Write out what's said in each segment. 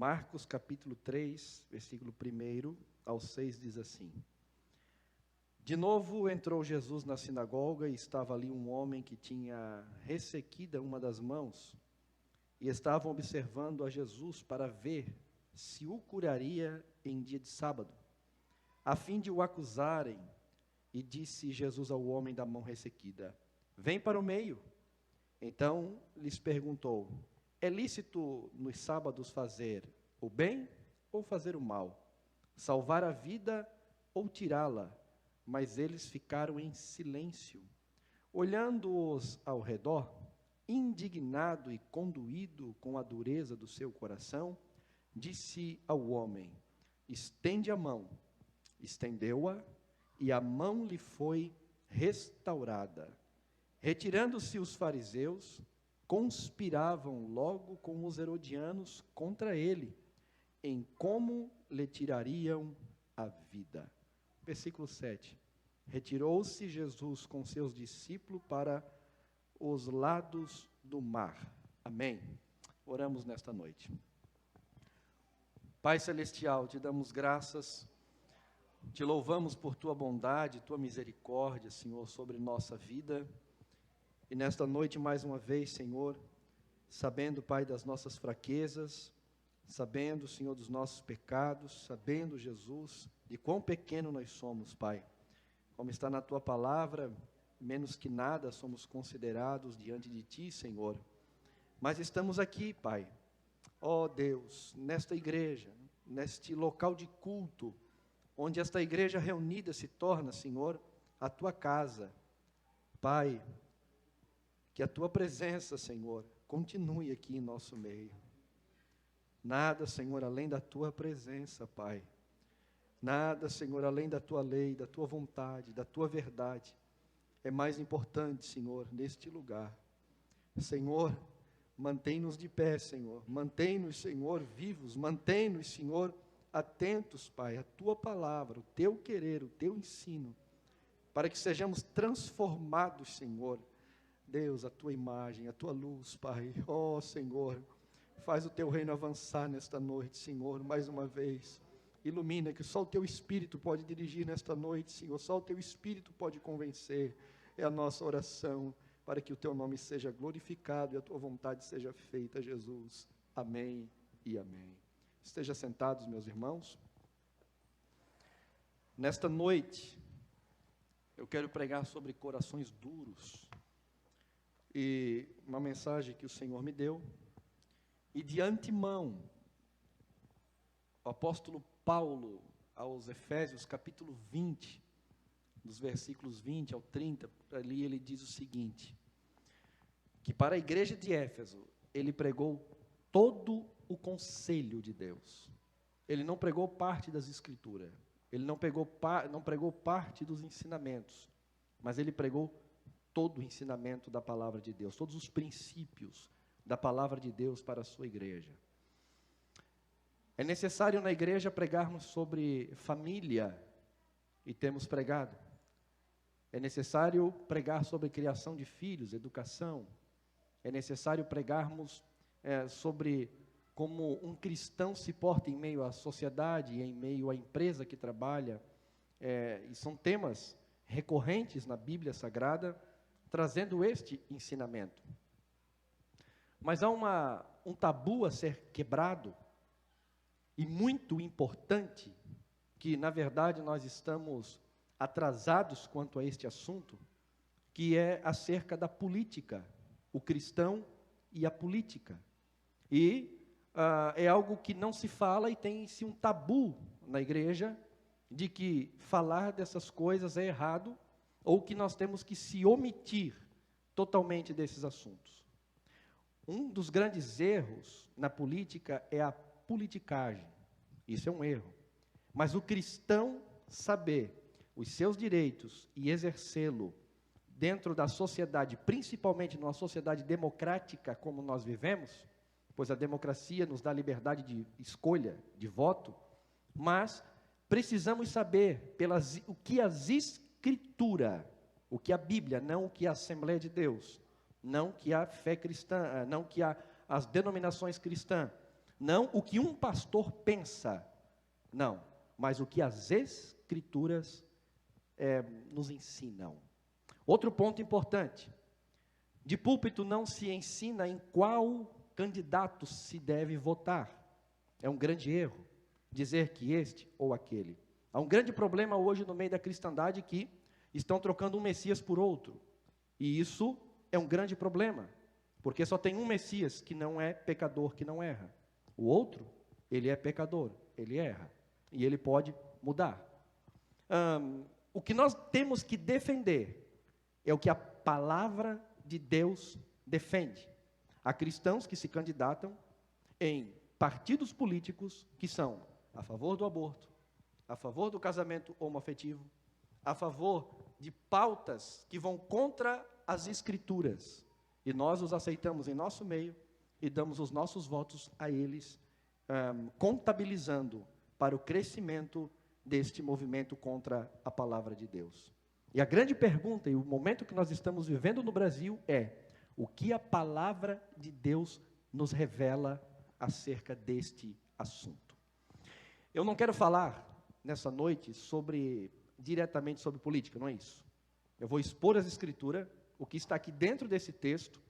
Marcos capítulo 3, versículo 1 ao 6 diz assim: De novo entrou Jesus na sinagoga e estava ali um homem que tinha ressequida uma das mãos, e estavam observando a Jesus para ver se o curaria em dia de sábado, a fim de o acusarem. E disse Jesus ao homem da mão ressequida: Vem para o meio. Então lhes perguntou: É lícito nos sábados fazer o bem ou fazer o mal? Salvar a vida ou tirá-la? Mas eles ficaram em silêncio. Olhando-os ao redor, indignado e conduído com a dureza do seu coração, disse ao homem: Estende a mão. Estendeu-a, e a mão lhe foi restaurada. Retirando-se os fariseus, conspiravam logo com os herodianos contra ele, em como lhe tirariam a vida. Versículo 7. Retirou-se Jesus com seus discípulos para os lados do mar. Amém. Oramos nesta noite. Pai Celestial, te damos graças, te louvamos por tua bondade, tua misericórdia, Senhor, sobre nossa vida. E nesta noite, mais uma vez, Senhor, sabendo, Pai, das nossas fraquezas, sabendo, Senhor, dos nossos pecados, sabendo, Jesus, de quão pequeno nós somos, Pai. Como está na tua palavra, menos que nada somos considerados diante de ti, Senhor. Mas estamos aqui, Pai, ó Deus, nesta igreja, neste local de culto, onde esta igreja reunida se torna, Senhor, a tua casa. Pai, que a tua presença, Senhor, continue aqui em nosso meio. Nada, Senhor, além da tua presença, Pai. Nada, Senhor, além da tua lei, da tua vontade, da tua verdade, é mais importante, Senhor, neste lugar. Senhor, mantém-nos de pé, Senhor. Mantém-nos, Senhor, vivos. Mantém-nos, Senhor, atentos, Pai, à tua palavra, o teu querer, o teu ensino, para que sejamos transformados, Senhor, Deus, a tua imagem, a tua luz, Pai. Ó Senhor, faz o teu reino avançar nesta noite, Senhor, mais uma vez. Ilumina, que só o teu Espírito pode dirigir nesta noite, Senhor, só o teu Espírito pode convencer. É a nossa oração, para que o teu nome seja glorificado e a tua vontade seja feita, Jesus. Amém e amém. Esteja sentados, meus irmãos. Nesta noite, eu quero pregar sobre corações duros. E uma mensagem que o Senhor me deu. E de antemão, o apóstolo Paulo, aos Efésios, capítulo 20, dos versículos 20 ao 30, ali ele diz o seguinte: que para a igreja de Éfeso, ele pregou todo o conselho de Deus. Ele não pregou parte das Escrituras, ele não pregou parte dos ensinamentos, mas ele pregou todo o ensinamento da palavra de Deus, todos os princípios da palavra de Deus para a sua igreja. É necessário na igreja pregarmos sobre família, e temos pregado. É necessário pregar sobre criação de filhos, educação. É necessário pregarmos sobre como um cristão se porta em meio à sociedade, em meio à empresa que trabalha. E são temas recorrentes na Bíblia Sagrada, trazendo este ensinamento. Mas há um tabu a ser quebrado, e muito importante, que na verdade nós estamos atrasados quanto a este assunto, que é acerca da política, o cristão e a política. E é algo que não se fala e tem-se um tabu na igreja, de que falar dessas coisas é errado, ou que nós temos que se omitir totalmente desses assuntos. Um dos grandes erros na política é a politicagem. Isso é um erro. Mas o cristão saber os seus direitos e exercê-lo dentro da sociedade, principalmente numa sociedade democrática como nós vivemos, pois a democracia nos dá liberdade de escolha, de voto, mas precisamos saber o que as Escrituras, o que a Bíblia, não o que a Assembleia de Deus, não que a fé cristã, não que as denominações cristãs, Não o que um pastor pensa, não, mas o que as Escrituras nos ensinam. Outro ponto importante: de púlpito não se ensina em qual candidato se deve votar. É um grande erro dizer que este ou aquele. Há um grande problema hoje no meio da cristandade que estão trocando um Messias por outro. E isso é um grande problema, porque só tem um Messias que não é pecador, que não erra. O outro, ele é pecador, ele erra. E ele pode mudar. O que nós temos que defender é o que a palavra de Deus defende. Há cristãos que se candidatam em partidos políticos que são a favor do aborto, a favor do casamento homoafetivo, a favor de pautas que vão contra as Escrituras. E nós os aceitamos em nosso meio e damos os nossos votos a eles, contabilizando para o crescimento deste movimento contra a palavra de Deus. E a grande pergunta, e o momento que nós estamos vivendo no Brasil é: o que a palavra de Deus nos revela acerca deste assunto? Eu não quero falar nessa noite diretamente sobre política, não é isso. Eu vou expor as Escrituras, o que está aqui dentro desse texto,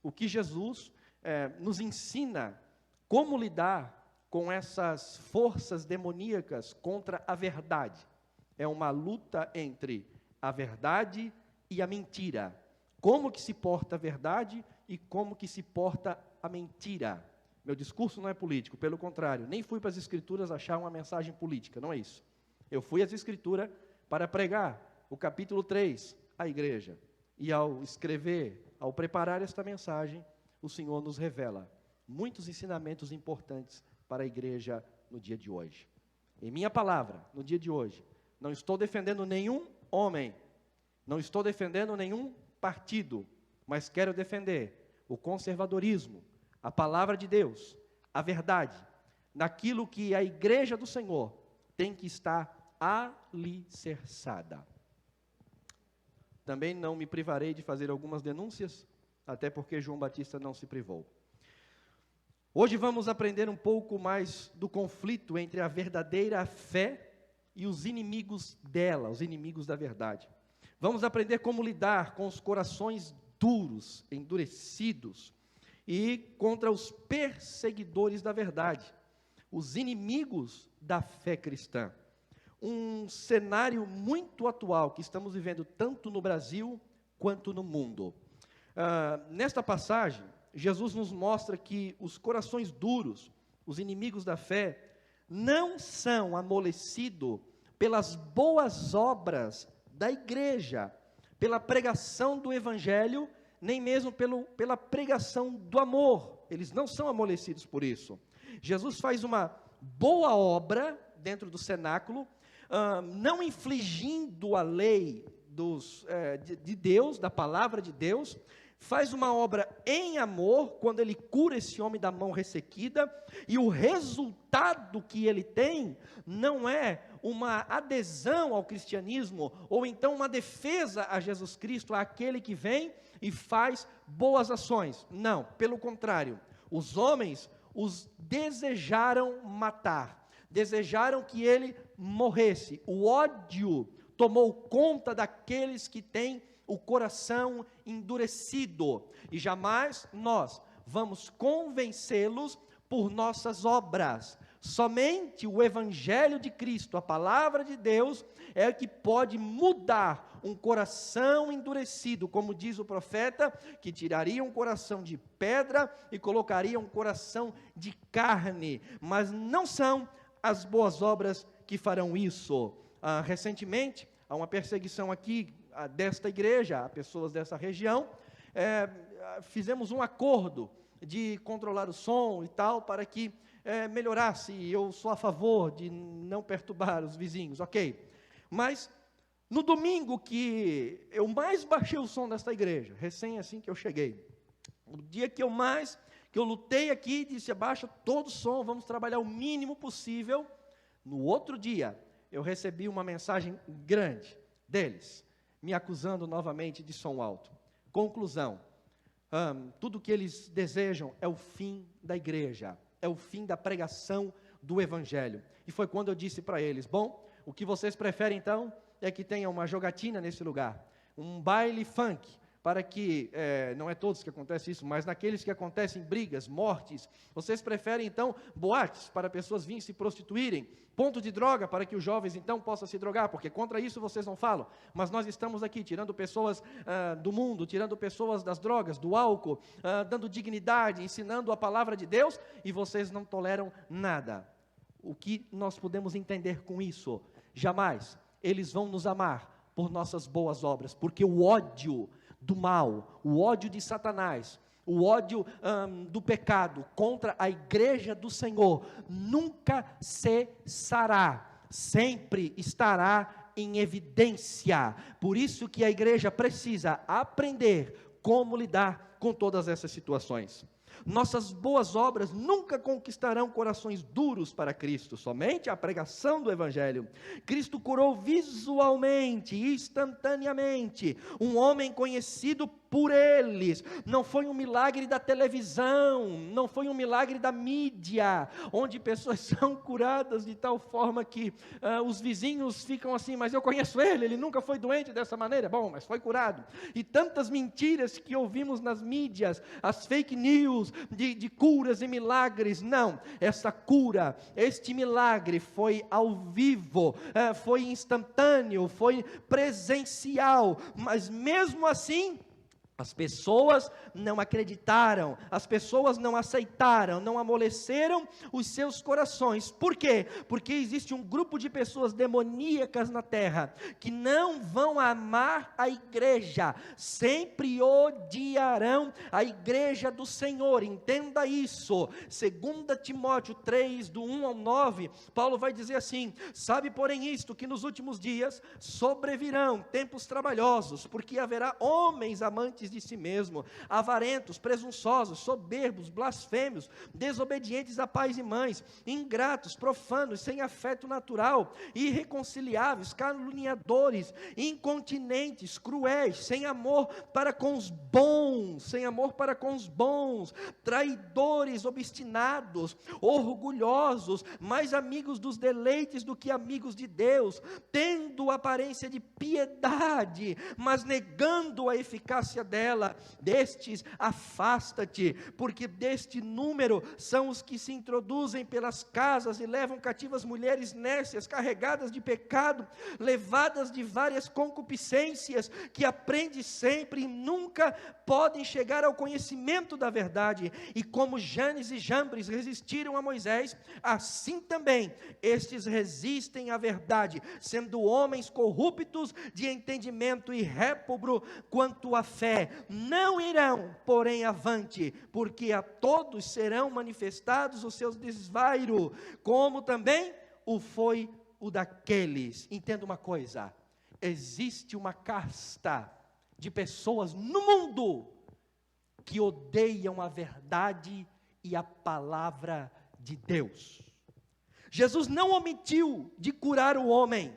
o que Jesus nos ensina, como lidar com essas forças demoníacas contra a verdade. É uma luta entre a verdade e a mentira. Como que se porta a verdade e como que se porta a mentira. Meu discurso não é político, pelo contrário, nem fui para as Escrituras achar uma mensagem política, não é isso. Eu fui às Escrituras para pregar o capítulo 3 à igreja. E ao escrever, ao preparar esta mensagem, o Senhor nos revela muitos ensinamentos importantes para a igreja no dia de hoje. Em minha palavra, no dia de hoje, não estou defendendo nenhum homem, não estou defendendo nenhum partido, mas quero defender o conservadorismo, a palavra de Deus, a verdade, naquilo que a igreja do Senhor tem que estar alicerçada. Também não me privarei de fazer algumas denúncias, até porque João Batista não se privou. Hoje vamos aprender um pouco mais do conflito entre a verdadeira fé e os inimigos dela, os inimigos da verdade. Vamos aprender como lidar com os corações duros, endurecidos, e contra os perseguidores da verdade, os inimigos da fé cristã. Um cenário muito atual que estamos vivendo tanto no Brasil quanto no mundo. Nesta passagem, Jesus nos mostra que os corações duros, os inimigos da fé, não são amolecidos pelas boas obras da igreja, pela pregação do evangelho, nem mesmo pela pregação do amor. Eles não são amolecidos por isso. Jesus faz uma boa obra dentro do cenáculo, não infligindo a lei de Deus, da palavra de Deus, faz uma obra em amor, quando ele cura esse homem da mão ressequida, e o resultado que ele tem, não é uma adesão ao cristianismo, ou então uma defesa a Jesus Cristo, àquele que vem e faz boas ações. Não, pelo contrário, os homens os desejaram matar, desejaram que ele morresse. O ódio tomou conta daqueles que têm o coração endurecido, e jamais nós vamos convencê-los por nossas obras. Somente o Evangelho de Cristo, a palavra de Deus, é o que pode mudar um coração endurecido, como diz o profeta, que tiraria um coração de pedra e colocaria um coração de carne, mas não são as boas obras que farão isso. Recentemente, há uma perseguição aqui desta igreja, a pessoas dessa região, fizemos um acordo de controlar o som e tal, para que melhorasse. Eu sou a favor de não perturbar os vizinhos, ok. Mas, no domingo que eu mais baixei o som desta igreja, recém assim que eu cheguei, o dia que eu lutei aqui, disse: abaixa todo o som, vamos trabalhar o mínimo possível. No outro dia, eu recebi uma mensagem grande deles, me acusando novamente de som alto. Conclusão: tudo que eles desejam é o fim da igreja. é o fim da pregação do Evangelho. E foi quando eu disse para eles, bom, o que vocês preferem então é que tenha uma jogatina nesse lugar, um baile funk, para que, não é todos que acontece isso, mas naqueles que acontecem brigas, mortes, vocês preferem então boates para pessoas virem se prostituírem, ponto de droga para que os jovens então possam se drogar, porque contra isso vocês não falam, mas nós estamos aqui tirando pessoas do mundo, tirando pessoas das drogas, do álcool, dando dignidade, ensinando a palavra de Deus, e vocês não toleram nada. O que nós podemos entender com isso? Jamais eles vão nos amar por nossas boas obras, porque o ódio do mal, o ódio de Satanás, o ódio do pecado contra a igreja do Senhor nunca cessará, sempre estará em evidência. Por isso que a igreja precisa aprender como lidar com todas essas situações. Nossas boas obras nunca conquistarão corações duros para Cristo, somente a pregação do Evangelho. Cristo curou visualmente, instantaneamente, um homem conhecido por eles. Não foi um milagre da televisão, não foi um milagre da mídia, onde pessoas são curadas de tal forma que os vizinhos ficam assim, mas eu conheço ele nunca foi doente dessa maneira. Bom, mas foi curado. E tantas mentiras que ouvimos nas mídias, as fake news de curas e milagres. Não, essa cura, este milagre foi ao vivo, foi instantâneo, foi presencial, mas mesmo assim, as pessoas não acreditaram, as pessoas não aceitaram, não amoleceram os seus corações. Por quê? Porque existe um grupo de pessoas demoníacas na terra, que não vão amar a igreja, sempre odiarão a igreja do Senhor. Entenda isso. 2 Timóteo 3, do 1 ao 9, Paulo vai dizer assim: sabe porém isto, que nos últimos dias sobrevirão tempos trabalhosos, porque haverá homens amantes de si mesmo, avarentos, presunçosos, soberbos, blasfêmios, desobedientes a pais e mães, ingratos, profanos, sem afeto natural, irreconciliáveis, caluniadores, incontinentes, cruéis, sem amor para com os bons, traidores, obstinados, orgulhosos, mais amigos dos deleites do que amigos de Deus, tendo aparência de piedade, mas negando a eficácia dela. Destes afasta-te, porque deste número são os que se introduzem pelas casas e levam cativas mulheres nécias, carregadas de pecado, levadas de várias concupiscências, que aprendem sempre e nunca podem chegar ao conhecimento da verdade. E como Janes e Jambres resistiram a Moisés, assim também estes resistem à verdade, sendo homens corruptos de entendimento e réprobo quanto à fé. Não irão, porém, avante, porque a todos serão manifestados os seus desvairos, como também o foi o daqueles. Entenda uma coisa: existe uma casta de pessoas no mundo que odeiam a verdade e a palavra de Deus. Jesus não omitiu de curar o homem,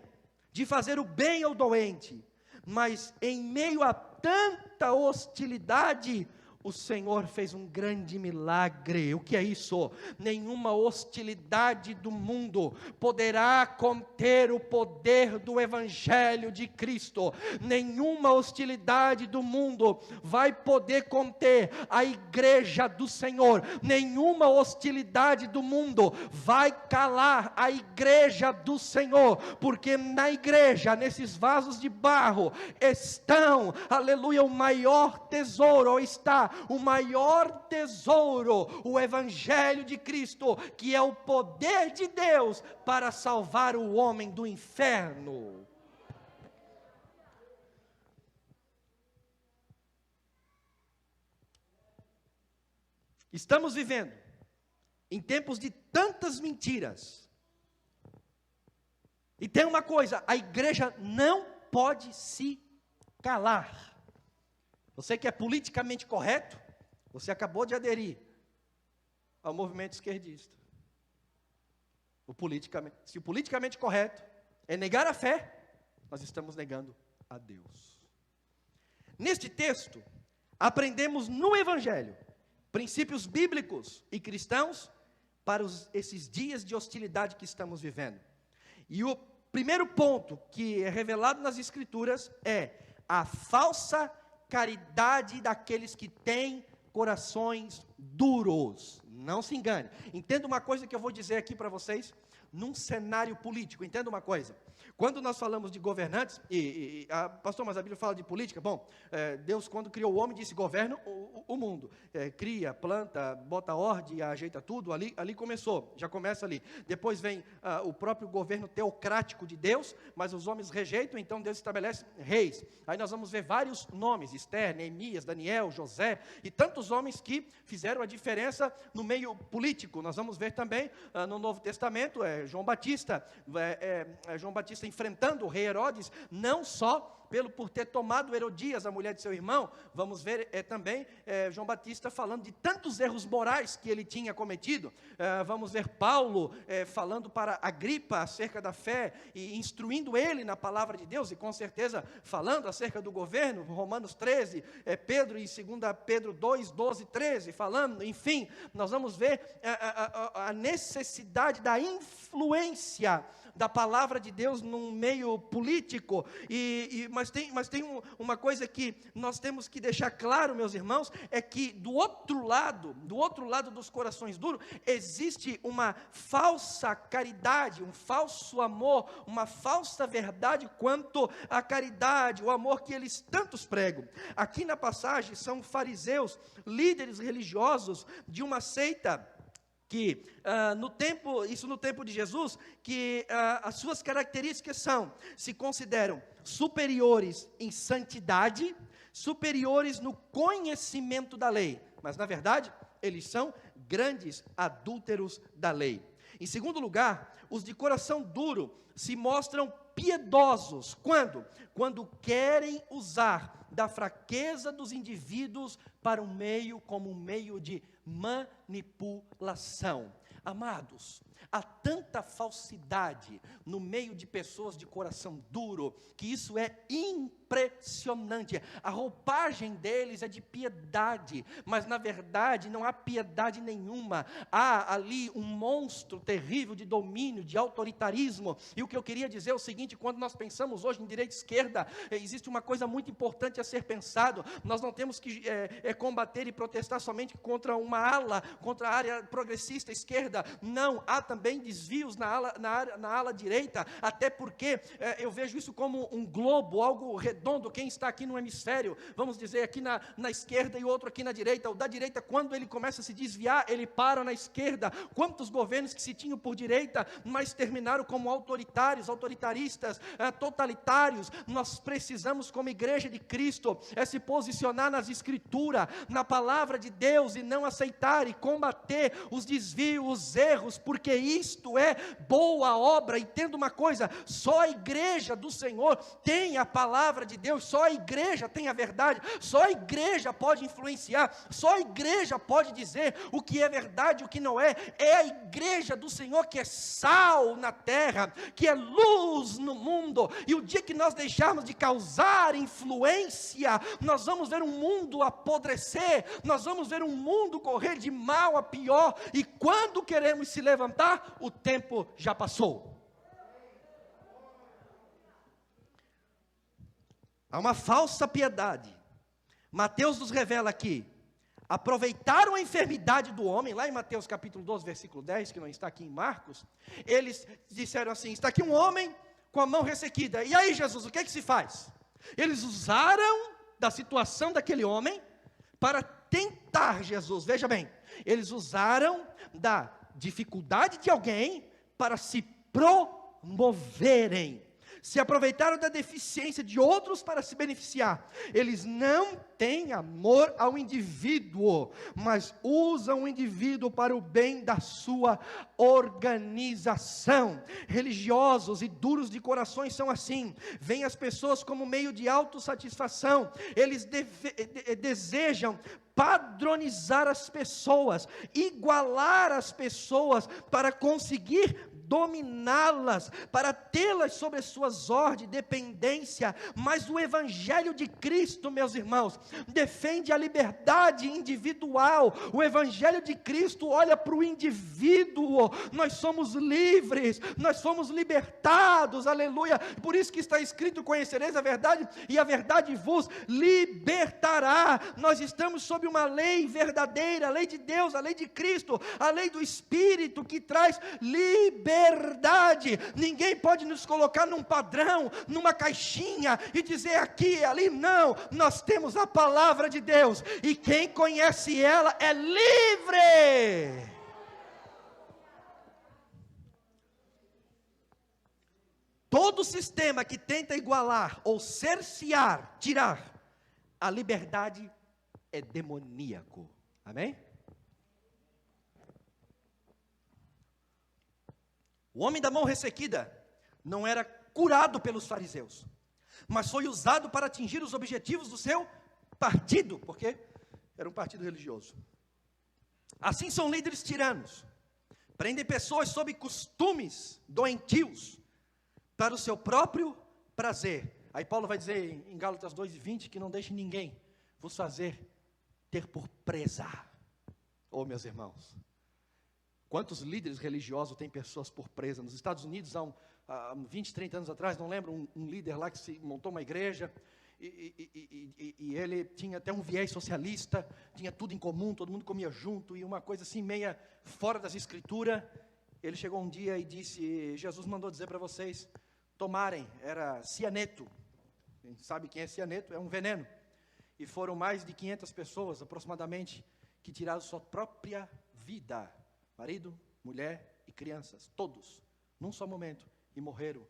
de fazer o bem ao doente, mas em meio a tanta hostilidade, o Senhor fez um grande milagre. O que é isso? Nenhuma hostilidade do mundo poderá conter o poder do Evangelho de Cristo. Nenhuma hostilidade do mundo vai poder conter a igreja do Senhor. Nenhuma hostilidade do mundo vai calar a igreja do Senhor, porque na igreja, nesses vasos de barro, estão, aleluia, o maior tesouro, ou está o maior tesouro, o Evangelho de Cristo, que é o poder de Deus para salvar o homem do inferno. Estamos vivendo em tempos de tantas mentiras, e tem uma coisa: a igreja não pode se calar. Você que é politicamente correto, você acabou de aderir ao movimento esquerdista. Se o politicamente correto é negar a fé, nós estamos negando a Deus. Neste texto, aprendemos no Evangelho princípios bíblicos e cristãos para esses dias de hostilidade que estamos vivendo. E o primeiro ponto que é revelado nas Escrituras é a falsa caridade daqueles que têm corações duros. Não se engane. Entenda uma coisa que eu vou dizer aqui para vocês, num cenário político. Entenda uma coisa. Quando nós falamos de governantes, pastor, mas a Bíblia fala de política. Bom, Deus, quando criou o homem, disse: governa o mundo. Cria, planta, bota ordem, ajeita tudo. Ali começou, já começa ali. Depois vem o próprio governo teocrático de Deus, mas os homens rejeitam, então Deus estabelece reis. Aí nós vamos ver vários nomes: Esther, Neemias, Daniel, José, e tantos homens que fizeram a diferença no meio político. Nós vamos ver também no Novo Testamento, João Batista enfrentando o rei Herodes, não só por ter tomado Herodias, a mulher de seu irmão. Vamos ver também João Batista falando de tantos erros morais que ele tinha cometido. Vamos ver Paulo falando para Agripa acerca da fé e instruindo ele na palavra de Deus, e com certeza falando acerca do governo. Romanos 13, Pedro em 2 Pedro 2, 12, 13, falando. Enfim, nós vamos ver a necessidade da influência da palavra de Deus no meio político, mas tem uma coisa que nós temos que deixar claro, meus irmãos, é que do outro lado dos corações duros, existe uma falsa caridade, um falso amor, uma falsa verdade quanto à caridade, o amor que eles tantos pregam. Aqui na passagem são fariseus, líderes religiosos de uma seita, que no tempo de Jesus, que as suas características se consideram superiores em santidade, superiores no conhecimento da lei, mas na verdade eles são grandes adúlteros da lei. Em segundo lugar, os de coração duro se mostram piedosos. Quando querem usar da fraqueza dos indivíduos para como um meio de manipulação. Amados, há tanta falsidade no meio de pessoas de coração duro, que isso é impressionante. A roupagem deles é de piedade, mas na verdade não há piedade nenhuma. Há ali um monstro terrível de domínio, de autoritarismo. E o que eu queria dizer é o seguinte: quando nós pensamos hoje em direita e esquerda, existe uma coisa muito importante a ser pensado. Nós não temos que combater e protestar somente contra uma ala, contra a área progressista esquerda. Não, há também desvios na ala direita, até porque eu vejo isso como um globo, algo redondo. Quem está aqui no hemisfério, vamos dizer, aqui na esquerda e outro aqui na direita. O da direita, quando ele começa a se desviar, ele para na esquerda. Quantos governos que se tinham por direita, mas terminaram como autoritaristas, totalitários. Nós precisamos, como igreja de Cristo, se posicionar nas Escrituras, na palavra de Deus, e não aceitar e combater os desvios, os erros, porque isto é boa obra. Entenda uma coisa: só a igreja do Senhor tem a palavra de Deus, só a igreja tem a verdade, só a igreja pode influenciar, só a igreja pode dizer o que é verdade e o que não é. É a igreja do Senhor que é sal na terra, que é luz no mundo, e o dia que nós deixarmos de causar influência, nós vamos ver um mundo apodrecer, nós vamos ver um mundo correr de mal a pior, e quando queremos se levantar, o tempo já passou. Há uma falsa piedade. Mateus nos revela aqui: aproveitaram a enfermidade do homem, lá em Mateus capítulo 12, versículo 10, que não está aqui em Marcos. Eles disseram assim: está aqui um homem com a mão ressequida, e aí, Jesus, o que é que se faz? Eles usaram da situação daquele homem para tentar Jesus. Veja bem, eles usaram da dificuldade de alguém para se promoverem. Se aproveitaram da deficiência de outros para se beneficiar. Eles não têm amor ao indivíduo, mas usam o indivíduo para o bem da sua organização. Religiosos e duros de corações são assim. Veem as pessoas como meio de autossatisfação. Eles desejam padronizar as pessoas, igualar as pessoas para conseguir dominá-las, para tê-las sob as suas ordens, dependência. Mas o Evangelho de Cristo, meus irmãos, defende a liberdade individual. O Evangelho de Cristo olha para o indivíduo. Nós somos livres, nós somos libertados, aleluia. Por isso que está escrito: conhecereis a verdade e a verdade vos libertará. Nós estamos sob uma lei verdadeira, a lei de Deus, a lei de Cristo, a lei do Espírito, que traz liberdade. Ninguém pode nos colocar num padrão, numa caixinha e dizer aqui e ali. Não, nós temos a palavra de Deus, e quem conhece ela é livre. Todo sistema que tenta igualar ou cercear, tirar a liberdade é demoníaco. Amém? O homem da mão ressequida não era curado pelos fariseus, mas foi usado para atingir os objetivos do seu partido, porque era um partido religioso. Assim são líderes tiranos, prendem pessoas sob costumes doentios, para o seu próprio prazer. Aí Paulo vai dizer em Gálatas 2:20, que não deixe ninguém vos fazer ter por presa. Oh, meus irmãos, quantos líderes religiosos têm pessoas por presa? Nos Estados Unidos, há 20, 30 anos atrás, não lembro, um líder lá que se montou uma igreja, e ele tinha até um viés socialista, tinha tudo em comum, todo mundo comia junto, e uma coisa assim meia fora das escrituras. Ele chegou um dia e disse: Jesus mandou dizer para vocês tomarem, era cianeto. Quem sabe quem é cianeto? É um veneno. E foram mais de 500 pessoas, aproximadamente, que tiraram sua própria vida. Marido, mulher e crianças, todos, num só momento. E morreram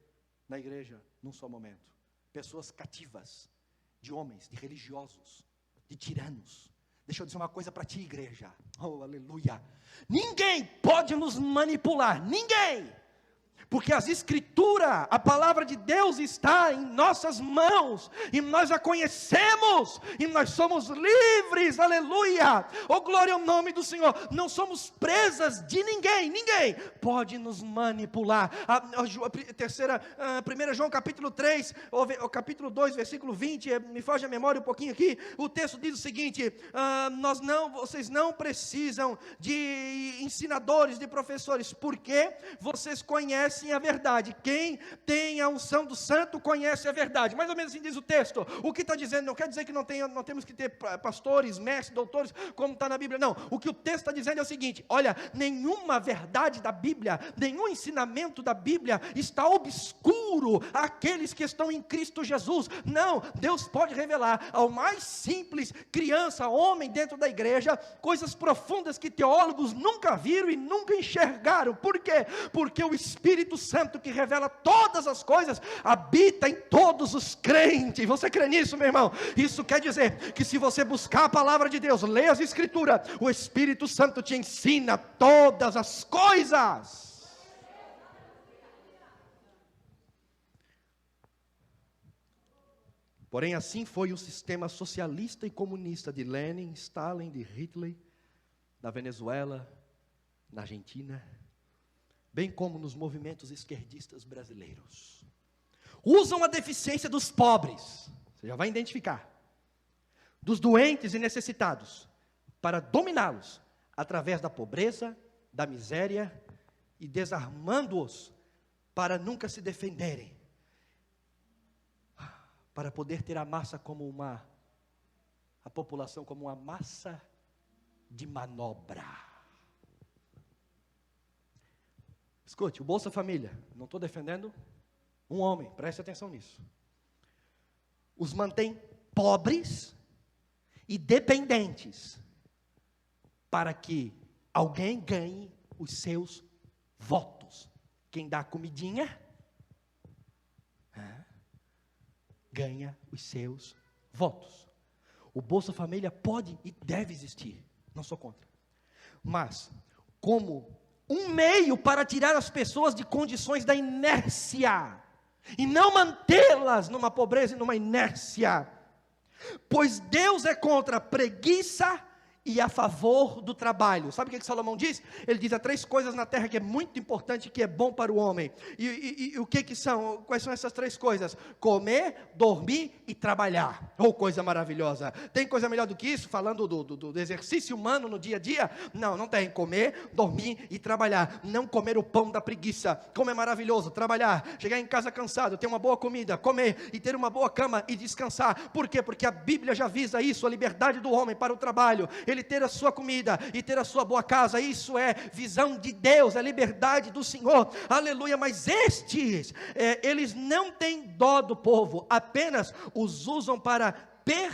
na igreja, num só momento. Pessoas cativas, de homens, de religiosos, de tiranos. Deixa eu dizer uma coisa para ti, igreja. Oh, aleluia. Ninguém pode nos manipular, ninguém. Porque as escrituras, a palavra de Deus está em nossas mãos, e nós a conhecemos, e nós somos livres, aleluia, oh glória ao nome do Senhor. Não somos presas de ninguém, ninguém pode nos manipular. 1 João capítulo 3, o capítulo 2, versículo 20, me foge a memória um pouquinho aqui, o texto diz o seguinte: vocês não precisam de ensinadores, de professores, porque vocês conhecem a verdade. Quem tem a unção do santo conhece a verdade. Mais ou menos assim diz o texto. O que está dizendo? Não quer dizer que não temos que ter pastores, mestres, doutores, como está na Bíblia. Não. O que o texto está dizendo é o seguinte: olha, nenhuma verdade da Bíblia, nenhum ensinamento da Bíblia está obscuro àqueles que estão em Cristo Jesus. Não. Deus pode revelar ao mais simples criança, homem dentro da igreja, coisas profundas que teólogos nunca viram e nunca enxergaram. Por quê? Porque o Espírito Santo, que revela todas as coisas, habita em todos os crentes. Você crê nisso, meu irmão? Isso quer dizer que se você buscar a palavra de Deus, ler as escrituras, o Espírito Santo te ensina todas as coisas. Porém, assim foi o sistema socialista e comunista de Lenin, Stalin, de Hitler, na Venezuela, na Argentina, bem como nos movimentos esquerdistas brasileiros. Usam a deficiência dos pobres, você já vai identificar, dos doentes e necessitados, para dominá-los, através da pobreza, da miséria, e desarmando-os, para nunca se defenderem, para poder ter a massa como a população como uma massa de manobra. Escute, o Bolsa Família, não estou defendendo um homem, preste atenção nisso. Os mantém pobres e dependentes, para que alguém ganhe os seus votos. Quem dá comidinha, ganha os seus votos. O Bolsa Família pode e deve existir, não sou contra. Mas, como um meio para tirar as pessoas de condições da inércia, e não mantê-las numa pobreza e numa inércia, pois Deus é contra a preguiça e a favor do trabalho. Sabe o que Salomão diz? Ele diz: há 3 coisas na terra que é muito importante, que é bom para o homem. E o que são? Quais são essas 3 coisas? Comer, dormir e trabalhar. Oh, coisa maravilhosa. Tem coisa melhor do que isso? Falando do exercício humano no dia a dia? Não, não tem. Comer, dormir e trabalhar. Não comer o pão da preguiça. Como é maravilhoso trabalhar, chegar em casa cansado, ter uma boa comida, comer e ter uma boa cama e descansar. Por quê? Porque a Bíblia já visa isso, a liberdade do homem para o trabalho, ele ter a sua comida e ter a sua boa casa. Isso é visão de Deus, é liberdade do Senhor, aleluia. Mas estes, eles não têm dó do povo, apenas os usam para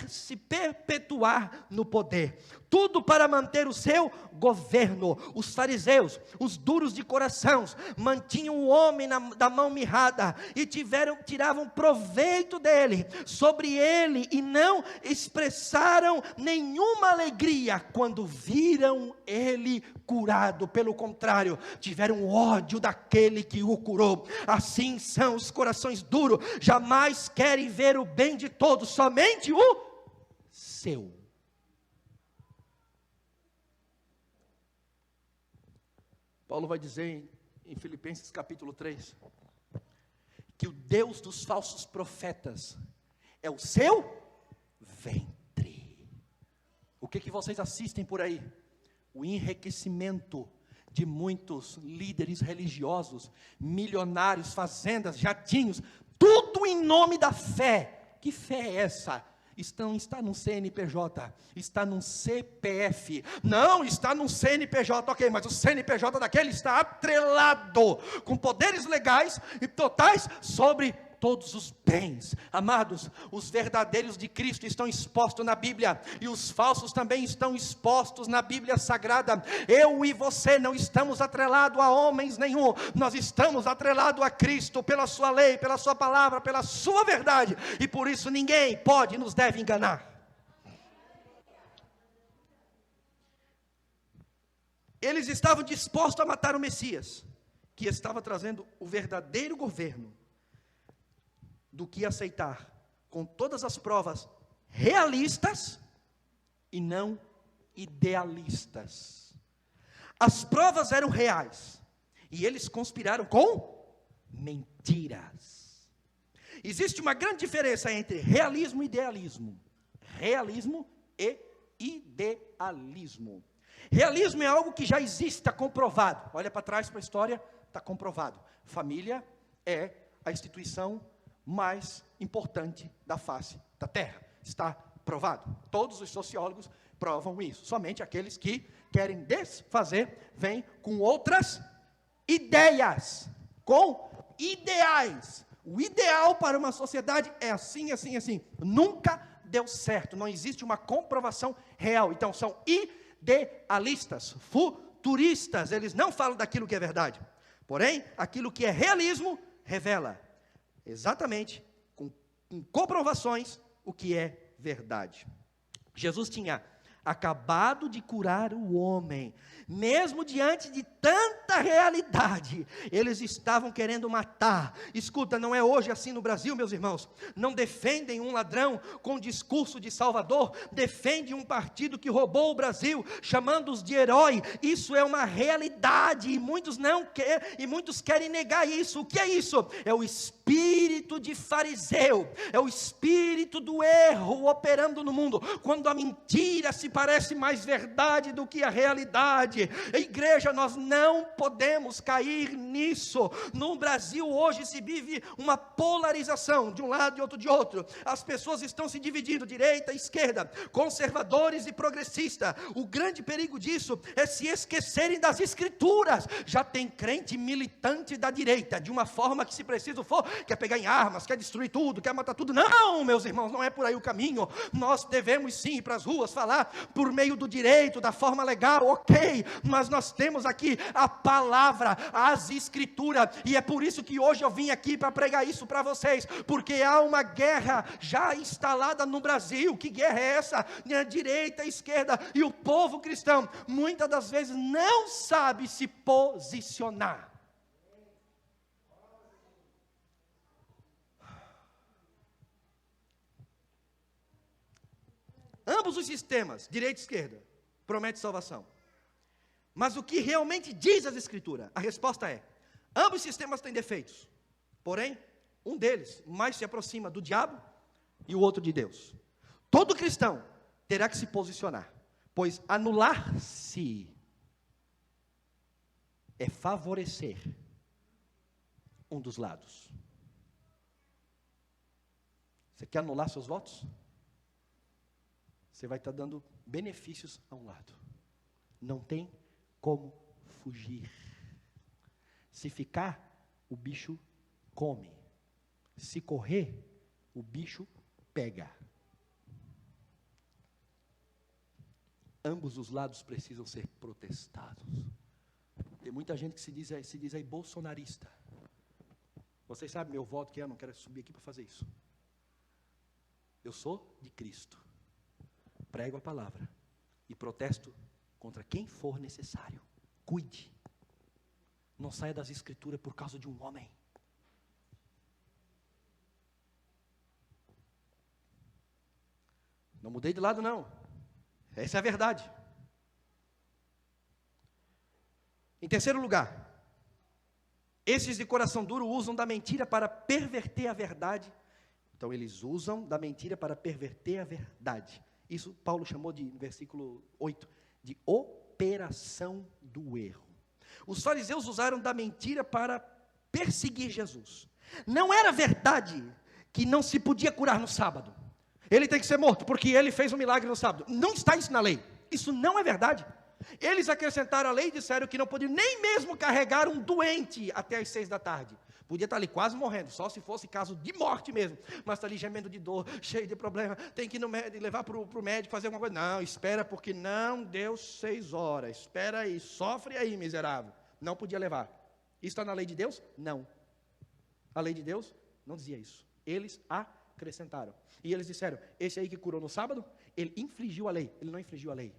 se perpetuar no poder, tudo para manter o seu governo. Os fariseus, os duros de coração, mantinham o homem da mão mirrada e tiravam proveito dele, sobre ele, e não expressaram nenhuma alegria quando viram ele curado. Pelo contrário, tiveram ódio daquele que o curou. Assim são os corações duros, jamais querem ver o bem de todos, somente o seu. Paulo vai dizer em Filipenses capítulo 3, que o Deus dos falsos profetas é o seu ventre. O que vocês assistem por aí? O enriquecimento de muitos líderes religiosos, milionários, fazendas, jatinhos, tudo em nome da fé. Que fé é essa? Está no CNPJ, está no CPF, não, está no CNPJ, ok, mas o CNPJ daquele está atrelado com poderes legais e totais sobre todos os bens. Amados, os verdadeiros de Cristo estão expostos na Bíblia, e os falsos também estão expostos na Bíblia Sagrada. Eu e você não estamos atrelados a homens nenhum, nós estamos atrelados a Cristo, pela sua lei, pela sua palavra, pela sua verdade, e por isso ninguém pode e nos deve enganar. Eles estavam dispostos a matar o Messias, que estava trazendo o verdadeiro governo, do que aceitar com todas as provas realistas e não idealistas. As provas eram reais e eles conspiraram com mentiras. Existe uma grande diferença entre realismo e idealismo. Realismo e idealismo. Realismo é algo que já existe, está comprovado. Olha para trás para a história, está comprovado. Família é a instituição mais importante da face da terra, está provado. Todos os sociólogos provam isso. Somente aqueles que querem desfazer vêm com outras ideias, com ideais. O ideal para uma sociedade é assim, assim, assim. Nunca deu certo, não existe uma comprovação real. Então são idealistas, futuristas, eles não falam daquilo que é verdade. Porém, aquilo que é realismo revela exatamente, com comprovações, o que é verdade. Jesus tinha acabado de curar o homem, mesmo diante de tanta realidade, eles estavam querendo matar. Escuta, não é hoje assim no Brasil, meus irmãos. Não defendem um ladrão com discurso de salvador, defendem um partido que roubou o Brasil, chamando-os de herói. Isso é uma realidade, e muitos não querem, e muitos querem negar isso. O que é isso? É o espírito de fariseu, é o espírito do erro operando no mundo, quando a mentira se parece mais verdade do que a realidade. A igreja, nós não podemos cair nisso. No Brasil hoje se vive uma polarização, de um lado e outro de outro. As pessoas estão se dividindo, direita e esquerda, conservadores e progressistas. O grande perigo disso é se esquecerem das escrituras. Já tem crente militante da direita, de uma forma que, se preciso for, quer pegar em armas, quer destruir tudo, quer matar tudo. Não, meus irmãos, não é por aí o caminho. Nós devemos sim ir para as ruas falar por meio do direito, da forma legal, ok, mas nós temos aqui a palavra, as escrituras, e é por isso que hoje eu vim aqui para pregar isso para vocês, porque há uma guerra já instalada no Brasil. Que guerra é essa? Direita, esquerda, e o povo cristão, muitas das vezes, não sabe se posicionar. Ambos os sistemas, direita e esquerda, promete salvação. Mas o que realmente diz as Escrituras? A resposta é: ambos os sistemas têm defeitos, porém, um deles mais se aproxima do diabo e o outro de Deus. Todo cristão terá que se posicionar, pois anular-se é favorecer um dos lados. Você quer anular seus votos? Você vai estar dando benefícios a um lado. Não tem como fugir. Se ficar, o bicho come. Se correr, o bicho pega. Ambos os lados precisam ser protestados. Tem muita gente que se diz aí bolsonarista. Vocês sabem meu voto que é, eu não quero subir aqui para fazer isso. Eu sou de Cristo. Prego a palavra e protesto contra quem for necessário. Cuide. Não saia das Escrituras por causa de um homem. Não mudei de lado, não. Essa é a verdade. Em terceiro lugar, esses de coração duro usam da mentira para perverter a verdade. Então, eles usam da mentira para perverter a verdade. Isso Paulo chamou de, no versículo 8, de operação do erro. Os fariseus usaram da mentira para perseguir Jesus. Não era verdade que não se podia curar no sábado. Ele tem que ser morto, porque ele fez um milagre no sábado. Não está isso na lei. Isso não é verdade. Eles acrescentaram a lei e disseram que não podiam nem mesmo carregar um doente até as 6 da tarde. Podia estar ali quase morrendo, só se fosse caso de morte mesmo. Mas está ali gemendo de dor, cheio de problema. Tem que ir no médico, levar para o médico, fazer alguma coisa. Não, espera, porque não deu 6 horas. Espera aí, sofre aí, miserável. Não podia levar. Isso está na lei de Deus? Não. A lei de Deus não dizia isso. Eles acrescentaram. E eles disseram, esse aí que curou no sábado, ele infringiu a lei. Ele não infringiu a lei.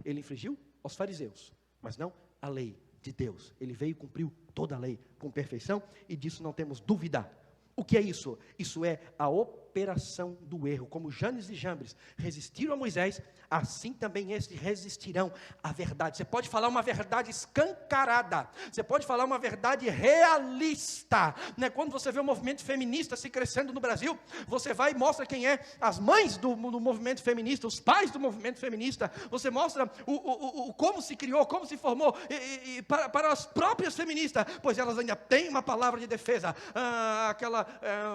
Ele infringiu aos fariseus, mas não a lei de Deus. Ele veio e cumpriu toda a lei com perfeição, e disso não temos dúvida. O que é isso? Isso é a operação do erro. Como Janes e Jambres resistiram a Moisés, assim também estes resistirão à verdade. Você pode falar uma verdade escancarada, você pode falar uma verdade realista, né? Quando você vê o movimento feminista se crescendo no Brasil, você vai e mostra quem é as mães do movimento feminista, os pais do movimento feminista, você mostra como se criou, como se formou, para as próprias feministas, pois elas ainda têm uma palavra de defesa.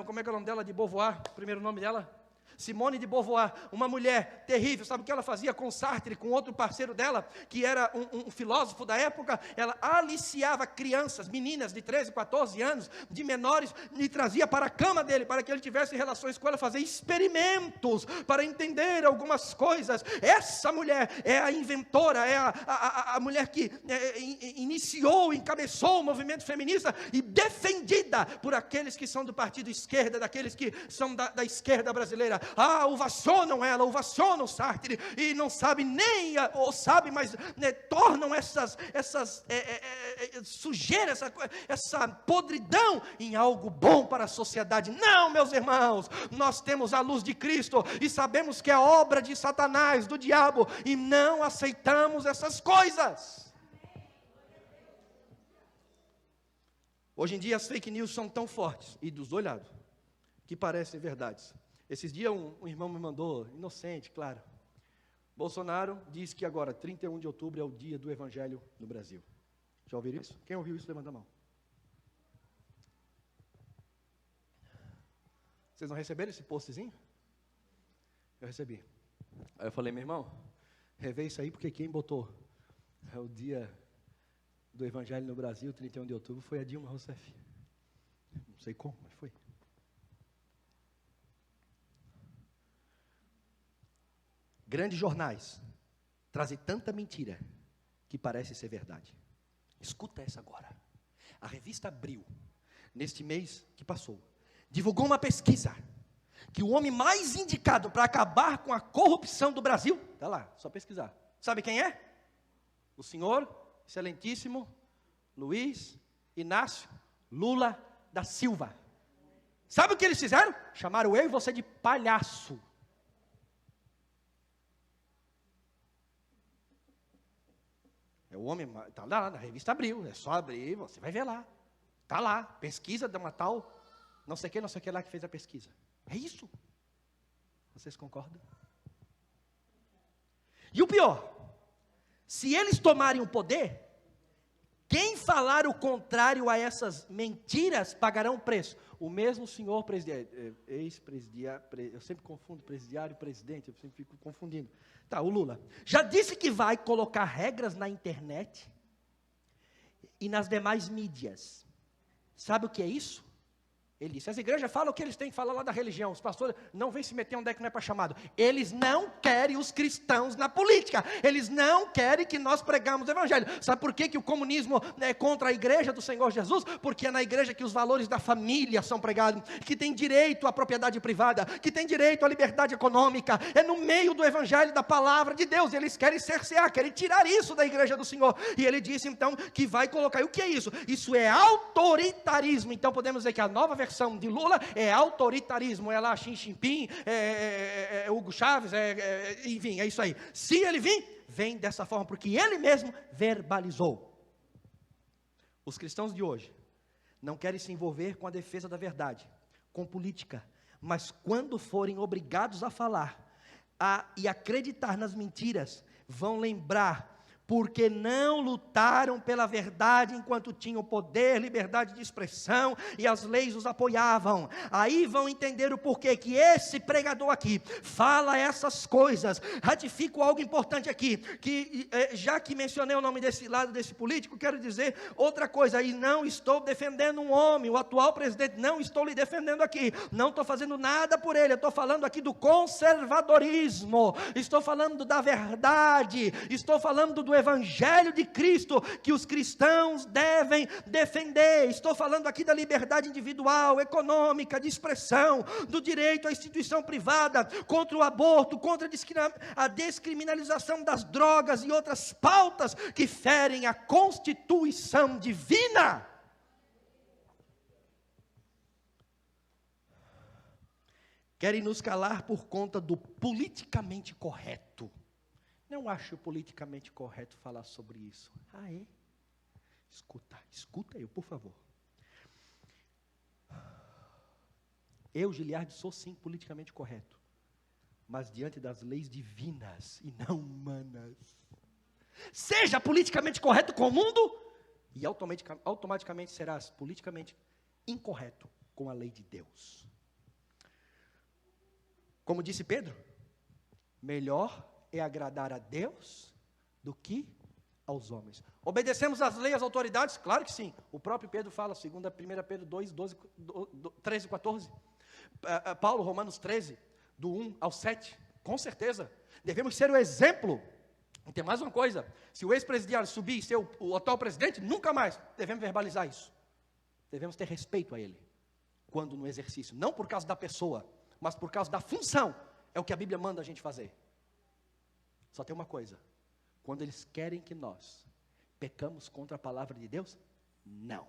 Como é que é o nome dela, de Beauvoir, o primeiro nome dela? Simone de Beauvoir, uma mulher terrível. Sabe o que ela fazia com Sartre, com outro parceiro dela, que era um filósofo da época? Ela aliciava crianças, meninas de 13, 14 anos, de menores, e trazia para a cama dele, para que ele tivesse relações com ela, fazer experimentos, para entender algumas coisas. Essa mulher é a inventora, é a mulher que iniciou, encabeçou o movimento feminista, e defendida por aqueles que são do partido esquerda, daqueles que são da esquerda brasileira. Ovacionam ela, ovacionam Sartre, e não sabe nem, ou sabe, mas tornam essas sujeiras, essa podridão em algo bom para a sociedade. Não, meus irmãos, nós temos a luz de Cristo, e sabemos que é obra de Satanás, do diabo, e não aceitamos essas coisas. Hoje em dia as fake news são tão fortes, e dos dois lados, que parecem verdades. Esses dias um irmão me mandou, inocente, claro. Bolsonaro diz que agora, 31 de outubro, é o dia do Evangelho no Brasil. Já ouviram isso? Quem ouviu isso, levanta a mão. Vocês não receberam esse postzinho? Eu recebi. Aí eu falei, meu irmão, revê isso aí, porque quem botou o dia do Evangelho no Brasil, 31 de outubro, foi a Dilma Rousseff. Não sei como, mas foi. Grandes jornais trazem tanta mentira que parece ser verdade. Escuta essa agora. A revista Abril, neste mês que passou, divulgou uma pesquisa que o homem mais indicado para acabar com a corrupção do Brasil, está lá, só pesquisar. Sabe quem é? O senhor excelentíssimo Luiz Inácio Lula da Silva. Sabe o que eles fizeram? Chamaram eu e você de palhaço. É o homem, está lá na revista Abril, é só abrir, você vai ver lá. Está lá, pesquisa de uma tal, não sei o que lá que fez a pesquisa. É isso. Vocês concordam? E o pior, se eles tomarem o poder, quem falar o contrário a essas mentiras pagarão preço. O mesmo senhor presidente, ex-presidiário, eu sempre confundo presidiário e presidente, eu sempre fico confundindo. Tá, o Lula já disse que vai colocar regras na internet e nas demais mídias. Sabe o que é isso? Ele disse, as igrejas falam o que eles têm que falar lá da religião, os pastores não vêm se meter onde é que não é para chamado. Eles não querem os cristãos na política, eles não querem que nós pregamos o evangelho. Sabe por que o comunismo é contra a igreja do Senhor Jesus? Porque é na igreja que os valores da família são pregados, que tem direito à propriedade privada, que tem direito à liberdade econômica, é no meio do evangelho, da palavra de Deus. Eles querem cercear, querem tirar isso da igreja do Senhor. E ele disse então que vai colocar, e o que é isso? Isso é autoritarismo. Então podemos dizer que a nova versão de Lula é autoritarismo, é lá Xi Jinping, é Hugo Chávez, enfim, é isso aí. Se ele vir, vem dessa forma, porque ele mesmo verbalizou. Os cristãos de hoje não querem se envolver com a defesa da verdade, com política, mas quando forem obrigados a falar e acreditar nas mentiras, vão lembrar porque não lutaram pela verdade enquanto tinham poder, liberdade de expressão, e as leis os apoiavam. Aí vão entender o porquê que esse pregador aqui fala essas coisas. Ratifico algo importante aqui, que já que mencionei o nome desse lado desse político, quero dizer outra coisa, e não estou defendendo um homem, o atual presidente, não estou lhe defendendo aqui, não estou fazendo nada por ele, eu estou falando aqui do conservadorismo, estou falando da verdade, estou falando do evangelho de Cristo, que os cristãos devem defender. Estou falando aqui da liberdade individual, econômica, de expressão, do direito à instituição privada, contra o aborto, contra a descriminalização das drogas e outras pautas que ferem a Constituição divina. Querem nos calar por conta do politicamente correto. Não acho politicamente correto falar sobre isso. Ah, é? Escuta eu, por favor. Eu, Giliardi, sou sim politicamente correto, mas diante das leis divinas e não humanas. Seja politicamente correto com o mundo e automaticamente serás politicamente incorreto com a lei de Deus. Como disse Pedro, melhor é agradar a Deus do que aos homens. Obedecemos às leis, às autoridades? Claro que sim. O próprio Pedro fala, 1 Pedro 2, 13 e 14. Paulo, Romanos 13, do 1 ao 7. Com certeza. Devemos ser o exemplo. E tem mais uma coisa. Se o ex-presidiário subir e ser o atual presidente, nunca mais devemos verbalizar isso. Devemos ter respeito a ele. Quando no exercício. Não por causa da pessoa, mas por causa da função. É o que a Bíblia manda a gente fazer. Só tem uma coisa, quando eles querem que nós pecamos contra a palavra de Deus, não.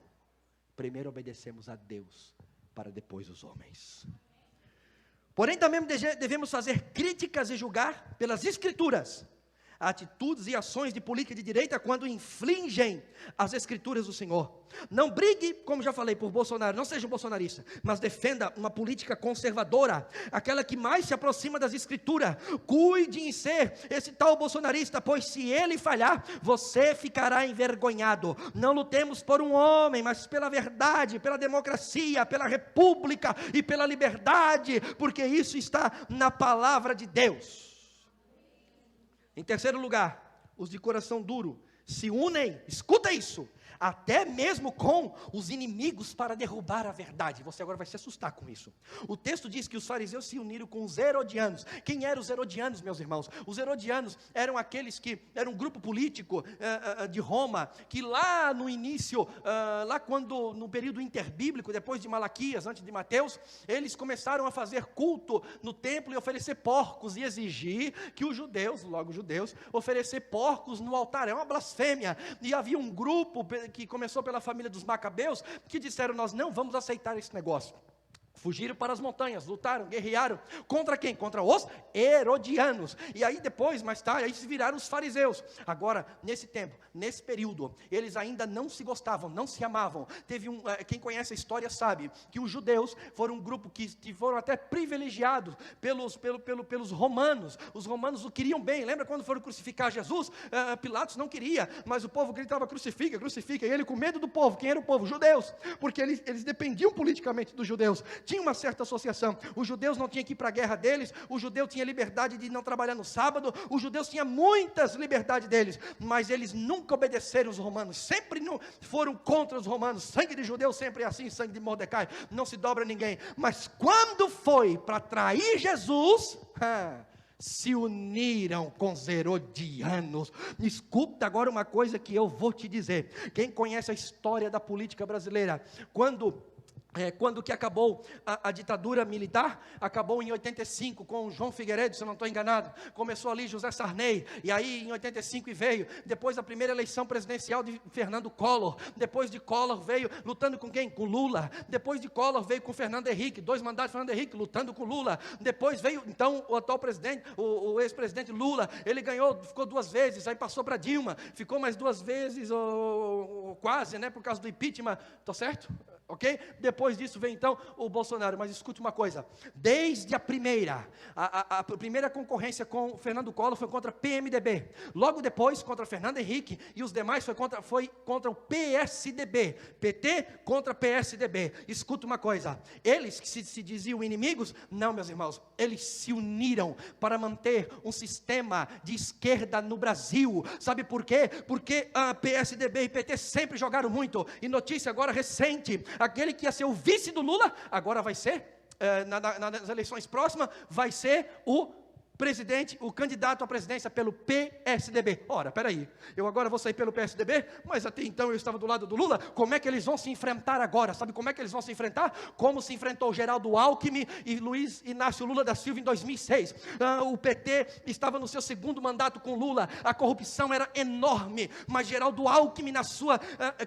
Primeiro obedecemos a Deus, para depois os homens. Porém também devemos fazer críticas e julgar pelas Escrituras, atitudes e ações de política de direita quando infringem as Escrituras do Senhor. Não brigue, como já falei, por Bolsonaro, não seja um bolsonarista, mas defenda uma política conservadora, aquela que mais se aproxima das Escrituras. Cuide em ser esse tal bolsonarista, pois se ele falhar, você ficará envergonhado. Não lutemos por um homem, mas pela verdade, pela democracia, pela república e pela liberdade, porque isso está na palavra de Deus. Em terceiro lugar, os de coração duro se unem, escuta isso, até mesmo com os inimigos para derrubar a verdade. Você agora vai se assustar com isso. O texto diz que os fariseus se uniram com os herodianos. Quem eram os herodianos, meus irmãos? Os herodianos eram aqueles que, era um grupo político de Roma, que lá no início, lá quando, no período interbíblico, depois de Malaquias, antes de Mateus, eles começaram a fazer culto no templo e oferecer porcos, e exigir que os judeus, logo judeus, oferecer porcos no altar. É uma blasfêmia. E havia um grupo que começou pela família dos Macabeus, que disseram, nós não vamos aceitar esse negócio. Fugiram para as montanhas, lutaram, guerrearam. Contra quem? Contra os herodianos. E aí depois, mais tarde, aí se viraram os fariseus. Agora, nesse tempo, nesse período, eles ainda não se gostavam, não se amavam. Quem conhece a história sabe que os judeus foram um grupo que foram até privilegiados pelos romanos. Os romanos o queriam bem. Lembra quando foram crucificar Jesus? Pilatos não queria, mas o povo gritava: crucifica, crucifica. E ele com medo do povo. Quem era o povo? Judeus. Porque eles dependiam politicamente dos judeus. Tinha uma certa associação. Os judeus não tinham que ir para a guerra deles, o judeu tinha liberdade de não trabalhar no sábado, os judeus tinham muitas liberdades deles, mas eles nunca obedeceram os romanos, sempre não foram contra os romanos. Sangue de judeu sempre é assim, sangue de Mordecai, não se dobra ninguém. Mas quando foi para trair Jesus, se uniram com os herodianos. Escuta agora uma coisa que eu vou te dizer. Quem conhece a história da política brasileira, quando que acabou a ditadura militar, acabou em 85 com João Figueiredo, se eu não estou enganado. Começou ali José Sarney, e aí em 85 veio, depois a primeira eleição presidencial de Fernando Collor, depois de Collor veio lutando com quem? Com Lula. Depois de Collor veio com Fernando Henrique, 2 mandatos de Fernando Henrique lutando com Lula. Depois veio então o atual presidente, o ex-presidente Lula, ele ganhou, ficou 2 vezes, aí passou para Dilma, ficou mais 2 vezes, ou quase, por causa do impeachment, estou certo? Ok? Depois disso vem então o Bolsonaro. Mas escute uma coisa, desde a primeira concorrência com o Fernando Collor foi contra PMDB, logo depois contra Fernando Henrique, e os demais foi contra o PSDB, PT contra PSDB. Escute uma coisa, eles que se diziam inimigos, não, meus irmãos, eles se uniram para manter um sistema de esquerda no Brasil. Sabe por quê? Porque a PSDB e PT sempre jogaram muito, e notícia agora recente, aquele que ia ser o vice do Lula, agora vai ser, nas eleições próximas, vai ser o presidente, o candidato à presidência pelo PSDB. Ora, peraí, eu agora vou sair pelo PSDB, mas até então eu estava do lado do Lula. Como é que eles vão se enfrentar agora? Sabe como é que eles vão se enfrentar? Como se enfrentou Geraldo Alckmin e Luiz Inácio Lula da Silva em 2006. O PT estava no seu 2º mandato com Lula, a corrupção era enorme, mas Geraldo Alckmin na sua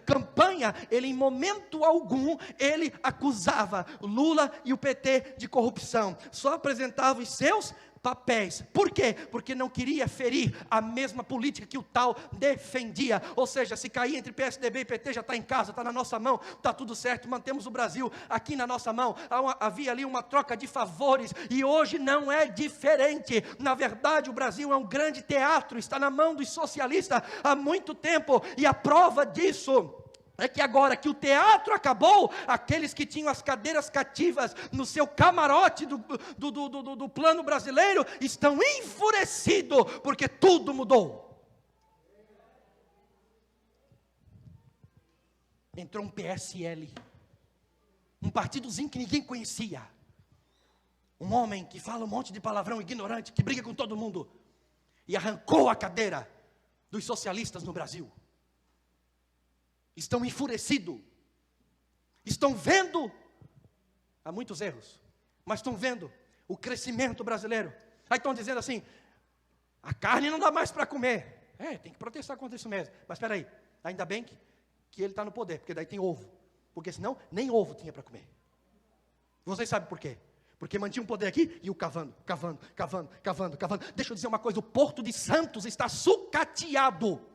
campanha, ele em momento algum, ele acusava Lula e o PT de corrupção, só apresentava os seus papéis. Por quê? Porque não queria ferir a mesma política que o tal defendia. Ou seja, se cair entre PSDB e PT, já está em casa, está na nossa mão, está tudo certo, mantemos o Brasil aqui na nossa mão. Havia ali uma troca de favores, e hoje não é diferente. Na verdade, o Brasil é um grande teatro, está na mão dos socialistas há muito tempo, e a prova disso é que agora que o teatro acabou, aqueles que tinham as cadeiras cativas no seu camarote do plano brasileiro, estão enfurecidos, porque tudo mudou. Entrou um PSL, um partidozinho que ninguém conhecia, um homem que fala um monte de palavrão, ignorante, que briga com todo mundo, e arrancou a cadeira dos socialistas no Brasil. Estão enfurecidos, estão vendo, há muitos erros, mas estão vendo o crescimento brasileiro. Aí estão dizendo assim, a carne não dá mais para comer. Tem que protestar contra isso mesmo. Mas espera aí, ainda bem que ele está no poder, porque daí tem ovo, porque senão nem ovo tinha para comer. Vocês sabem por quê? Porque mantinha um poder aqui e o cavando. Deixa eu dizer uma coisa, o Porto de Santos está sucateado.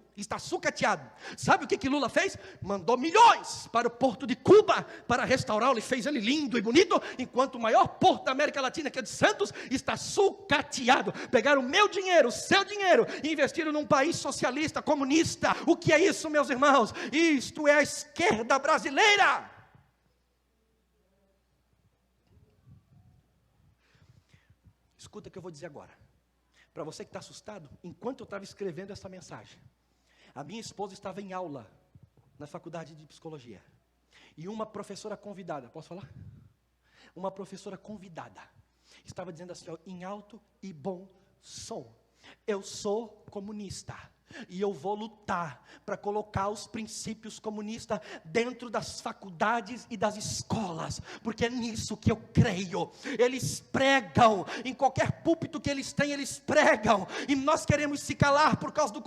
Sabe o que Lula fez? Mandou milhões para o Porto de Cuba, para restaurá-lo, e fez ele lindo e bonito, enquanto o maior porto da América Latina, que é de Santos, está sucateado. Pegaram o meu dinheiro, o seu dinheiro, e investiram num país socialista, comunista. O que é isso, meus irmãos? Isto é a esquerda brasileira. Escuta o que eu vou dizer agora. Para você que está assustado, enquanto eu estava escrevendo essa mensagem, a minha esposa estava em aula na faculdade de psicologia, e uma professora convidada, posso falar? Uma professora convidada estava dizendo assim, em alto e bom som: eu sou comunista, E eu vou lutar para colocar os princípios comunistas dentro das faculdades e das escolas, porque é nisso que eu creio. Eles pregam, em qualquer púlpito que eles têm, eles pregam, e nós queremos se calar por causa do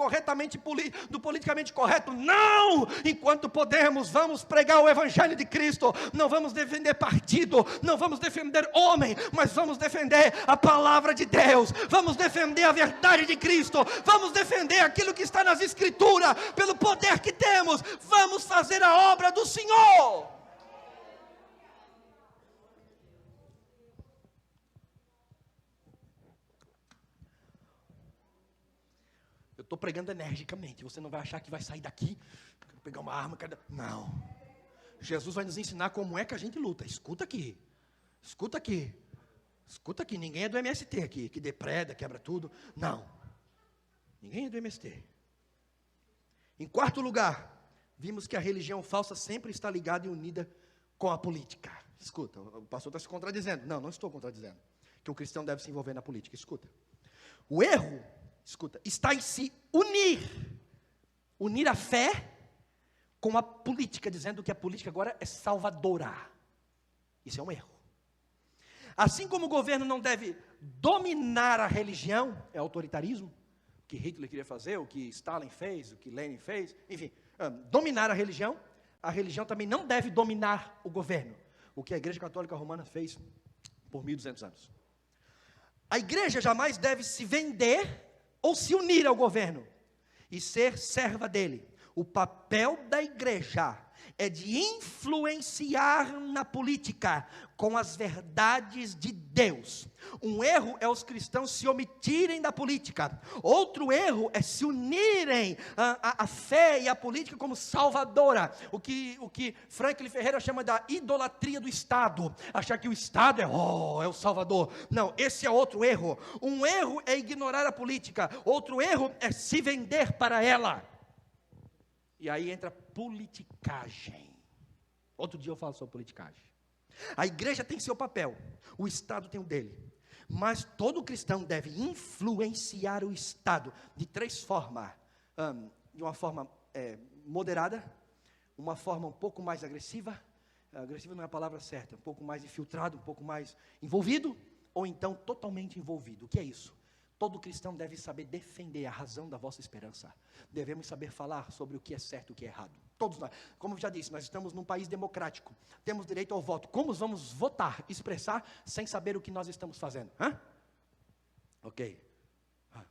politicamente correto. Não! Enquanto podemos, vamos pregar o Evangelho de Cristo. Não vamos defender partido, não vamos defender homem, mas vamos defender a palavra de Deus, vamos defender a verdade de Cristo, vamos defender aquilo que está nas Escrituras, pelo poder que temos, vamos fazer a obra do Senhor. Eu estou pregando energicamente, você não vai achar que vai sair daqui, pegar uma arma, não. Jesus vai nos ensinar como é que a gente luta. Escuta aqui, ninguém é do MST aqui, que depreda, quebra tudo, não, ninguém é do MST. Em quarto lugar, vimos que a religião falsa sempre está ligada e unida com a política. Escuta, o pastor está se contradizendo. Não estou contradizendo, que o cristão deve se envolver na política. Escuta, o erro, está em se unir a fé com a política, dizendo que a política agora é salvadora. Isso é um erro. Assim como o governo não deve dominar a religião, é autoritarismo, o que Hitler queria fazer, o que Stalin fez, o que Lenin fez, enfim, dominar a religião também não deve dominar o governo, o que a Igreja Católica Romana fez por 1200 anos. A igreja jamais deve se vender ou se unir ao governo e ser serva dele. O papel da igreja é de influenciar na política com as verdades de Deus. Um erro é os cristãos se omitirem da política. Outro erro é se unirem à fé e à política como salvadora. O que Franklin Ferreira chama da idolatria do Estado. Achar que o Estado é o salvador. Não, esse é outro erro. Um erro é ignorar a política. Outro erro é se vender para ela. E aí entra politicagem. Outro dia eu falo sobre politicagem. A igreja tem seu papel, o Estado tem o dele. Mas todo cristão deve influenciar o Estado de três formas. De uma forma moderada, uma forma um pouco mais agressiva. Agressiva não é a palavra certa. Um pouco mais infiltrado, um pouco mais envolvido. Ou então totalmente envolvido. O que é isso? Todo cristão deve saber defender a razão da vossa esperança. Devemos saber falar sobre o que é certo e o que é errado. Todos nós, como eu já disse, nós estamos num país democrático. Temos direito ao voto. Como vamos votar, expressar, sem saber o que nós estamos fazendo? Ok.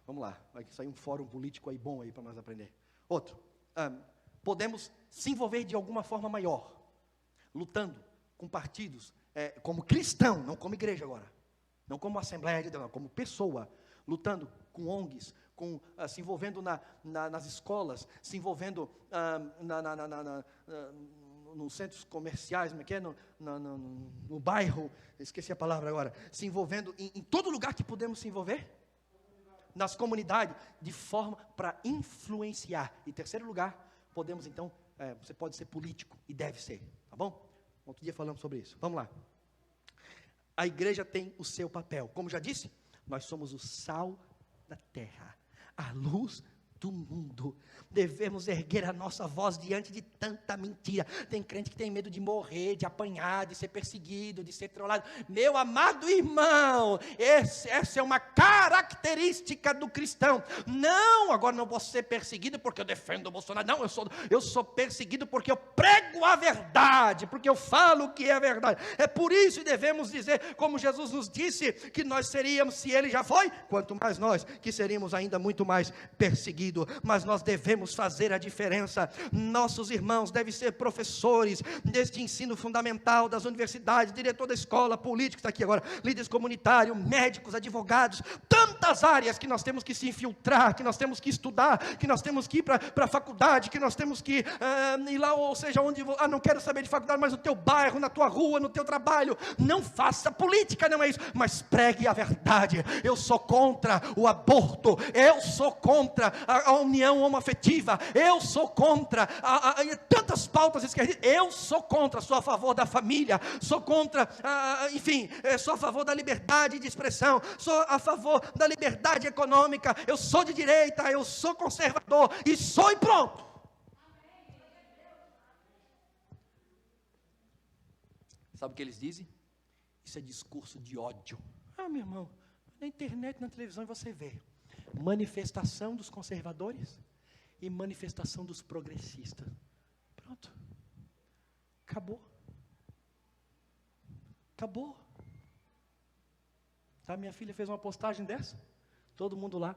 Vamos lá. Vai sair um fórum político aí bom aí para nós aprender. Outro. Podemos se envolver de alguma forma maior. Lutando com partidos, como cristão, não como igreja agora. Não como Assembleia de Deus, não, como pessoa. Lutando com ONGs, se envolvendo nas escolas, se envolvendo nos centros comerciais, no bairro, esqueci a palavra agora, se envolvendo em todo lugar que podemos se envolver, nas comunidades, de forma para influenciar. E terceiro lugar, podemos então, você pode ser político, e deve ser, tá bom? Outro dia falamos sobre isso, vamos lá. A igreja tem o seu papel, como já disse, nós somos o sal da terra, a luz do mundo. Devemos erguer a nossa voz diante de tanta mentira. Tem crente que tem medo de morrer, de apanhar, de ser perseguido, de ser trollado. Meu amado irmão, essa é uma característica do cristão. Não, agora não vou ser perseguido porque eu defendo o Bolsonaro. Não, eu sou perseguido porque eu prego a verdade, porque eu falo o que é a verdade. É por isso que devemos dizer, como Jesus nos disse, que nós seríamos, se ele já foi, quanto mais nós, que seríamos ainda muito mais perseguidos. Mas nós devemos fazer a diferença. Nossos irmãos devem ser professores deste ensino fundamental das universidades, diretor da escola, político está aqui agora, líderes comunitários, médicos, advogados, tantas áreas que nós temos que se infiltrar, que nós temos que estudar, que nós temos que ir para a faculdade, que nós temos que ir lá, ou seja, onde, não quero saber de faculdade, mas no teu bairro, na tua rua, no teu trabalho. Não faça política, não é isso, mas pregue a verdade. Eu sou contra o aborto, eu sou contra a a união homoafetiva, eu sou contra tantas pautas esquerdas, eu sou contra, sou a favor da família, sou contra, enfim, sou a favor da liberdade de expressão, sou a favor da liberdade econômica, eu sou de direita, eu sou conservador, e sou e pronto. Sabe o que eles dizem? Isso é discurso de ódio. Meu irmão, na internet, na televisão você vê manifestação dos conservadores e manifestação dos progressistas. Pronto. Acabou. Acabou. Sabe, minha filha fez uma postagem dessa, todo mundo lá,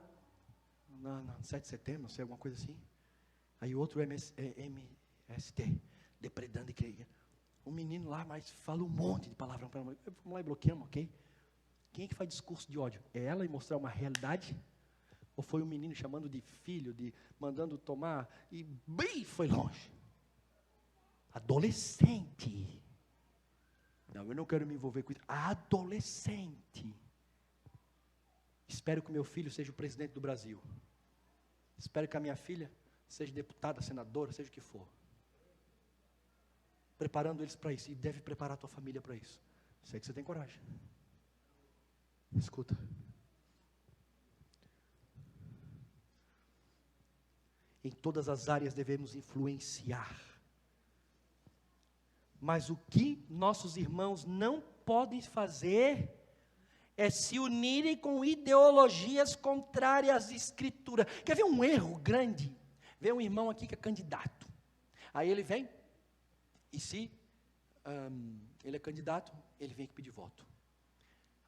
no 7 de setembro, não sei, alguma coisa assim. Aí outro MST, depredando igreja. Um menino lá, mas fala um monte de palavrão para ela. Vamos lá e bloqueamos, ok? Quem é que faz discurso de ódio? É ela e mostrar uma realidade? Ou foi um menino chamando de filho, mandando tomar, e bem, foi longe? Adolescente. Não, eu não quero me envolver com isso. Adolescente. Espero que o meu filho seja o presidente do Brasil. Espero que a minha filha seja deputada, senadora, seja o que for. Preparando eles para isso. E deve preparar a tua família para isso. Sei que você tem coragem. Escuta. Em todas as áreas devemos influenciar. Mas o que nossos irmãos não podem fazer é se unirem com ideologias contrárias às Escrituras. Quer ver um erro grande? Vê um irmão aqui que é candidato. Aí ele vem, e se ele é candidato, ele vem aqui pedir voto.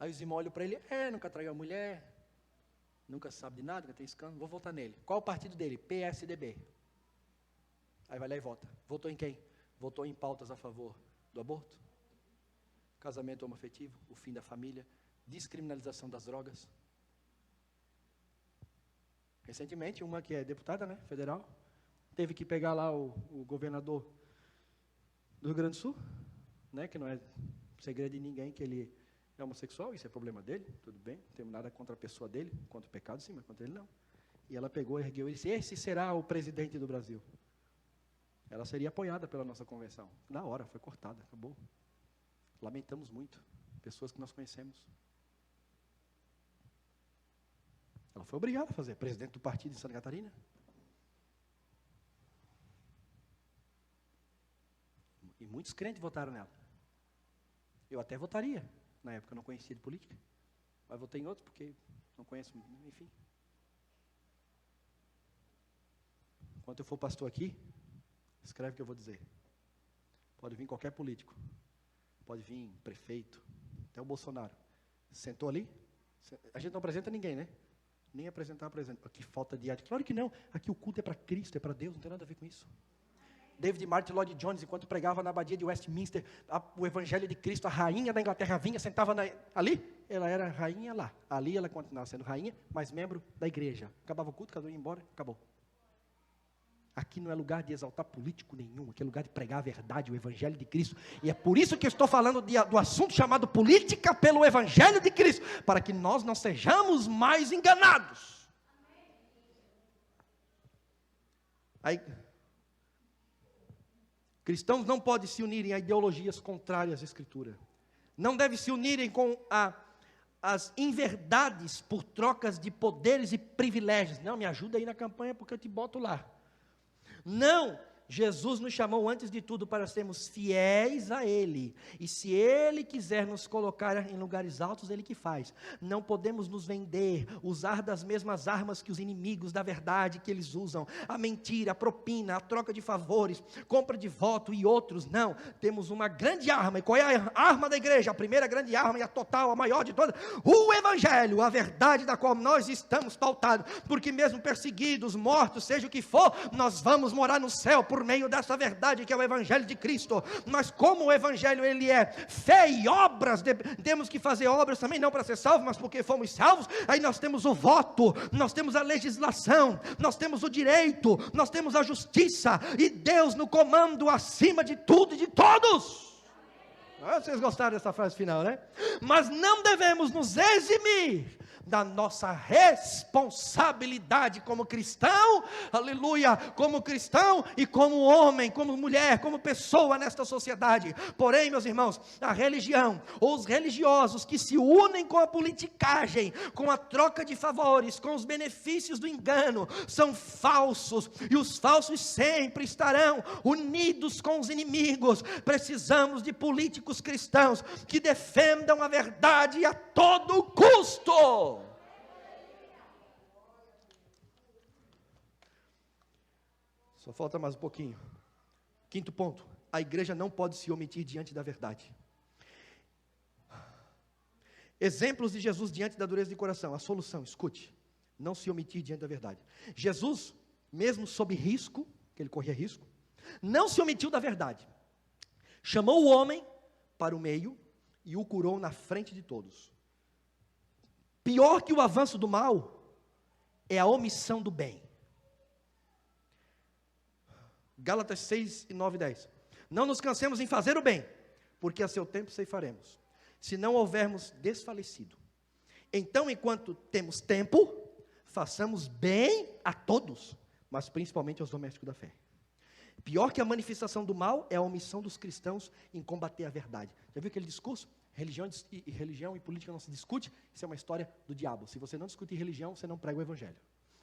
Aí os irmãos olham para ele, nunca traiu a mulher, nunca sabe de nada, nunca tem escândalo, vou votar nele. Qual o partido dele? PSDB. Aí vai lá e vota. Votou em quem? Votou em pautas a favor do aborto, casamento homoafetivo, o fim da família, descriminalização das drogas. Recentemente, uma que é deputada, né, federal, teve que pegar lá o governador do Rio Grande do Sul, né, que não é segredo de ninguém que ele é homossexual, isso é problema dele, tudo bem, não temos nada contra a pessoa dele, contra o pecado sim, mas contra ele não. E ela pegou, ergueu e disse, esse será o presidente do Brasil. Ela seria apoiada pela nossa convenção. Na hora, foi cortada, acabou. Lamentamos muito, pessoas que nós conhecemos. Ela foi obrigada a fazer, presidente do partido de Santa Catarina. E muitos crentes votaram nela. Eu até votaria, na época eu não conhecia de política. Mas votei em outros porque não conheço, enfim. Enquanto eu for pastor aqui, escreve o que eu vou dizer. Pode vir qualquer político. Pode vir prefeito, até o Bolsonaro. Sentou ali, a gente não apresenta ninguém, né? Nem apresentar, apresenta. Que falta de arte. Claro que não. Aqui o culto é para Cristo, é para Deus, não tem nada a ver com isso. David Martin Lloyd Jones, enquanto pregava na abadia de Westminster, o Evangelho de Cristo, a rainha da Inglaterra vinha, sentava ali, ela era rainha lá. Ali ela continuava sendo rainha, mas membro da igreja. Acabava o culto, cada um ia embora, acabou. Aqui não é lugar de exaltar político nenhum, aqui é lugar de pregar a verdade, o Evangelho de Cristo. E é por isso que eu estou falando do assunto chamado política pelo Evangelho de Cristo, para que nós não sejamos mais enganados. Aí, cristãos não podem se unirem a ideologias contrárias à Escritura. Não devem se unirem com as inverdades por trocas de poderes e privilégios. Não, me ajuda aí na campanha porque eu te boto lá. Não, Jesus nos chamou antes de tudo para sermos fiéis a Ele, e se Ele quiser nos colocar em lugares altos, Ele que faz. Não podemos nos vender, usar das mesmas armas que os inimigos da verdade que eles usam, a mentira, a propina, a troca de favores, compra de voto e outros. Não, temos uma grande arma. E qual é a arma da igreja? A primeira grande arma e a total, a maior de todas, o Evangelho, a verdade da qual nós estamos pautados, porque mesmo perseguidos, mortos, seja o que for, nós vamos morar no céu por meio dessa verdade que é o Evangelho de Cristo. Mas como o Evangelho ele é fé e obras, temos que fazer obras também, não para ser salvos, mas porque fomos salvos. Aí nós temos o voto, nós temos a legislação, nós temos o direito, nós temos a justiça, e Deus no comando acima de tudo e de todos. Vocês gostaram dessa frase final, né? Mas não devemos nos eximir da nossa responsabilidade como cristão, aleluia, como cristão e como homem, como mulher, como pessoa nesta sociedade. Porém, meus irmãos, a religião, ou os religiosos que se unem com a politicagem, com a troca de favores, com os benefícios do engano, são falsos, e os falsos sempre estarão unidos com os inimigos. Precisamos de políticos cristãos que defendam a verdade a todo custo. Só falta mais um pouquinho. Quinto ponto: a igreja não pode se omitir diante da verdade. Exemplos de Jesus diante da dureza de coração. A solução, escute: não se omitir diante da verdade. Jesus, mesmo sob risco, que ele corria risco, não se omitiu da verdade. Chamou o homem para o meio e o curou na frente de todos. Pior que o avanço do mal é a omissão do bem. Gálatas 6, 9 e 10. Não nos cansemos em fazer o bem, porque a seu tempo ceifaremos, se não houvermos desfalecido. Então, enquanto temos tempo, façamos bem a todos, mas principalmente aos domésticos da fé. Pior que a manifestação do mal é a omissão dos cristãos em combater a verdade. Já viu aquele discurso? Religião e política não se discute. Isso é uma história do diabo. Se você não discutir religião, você não prega o evangelho.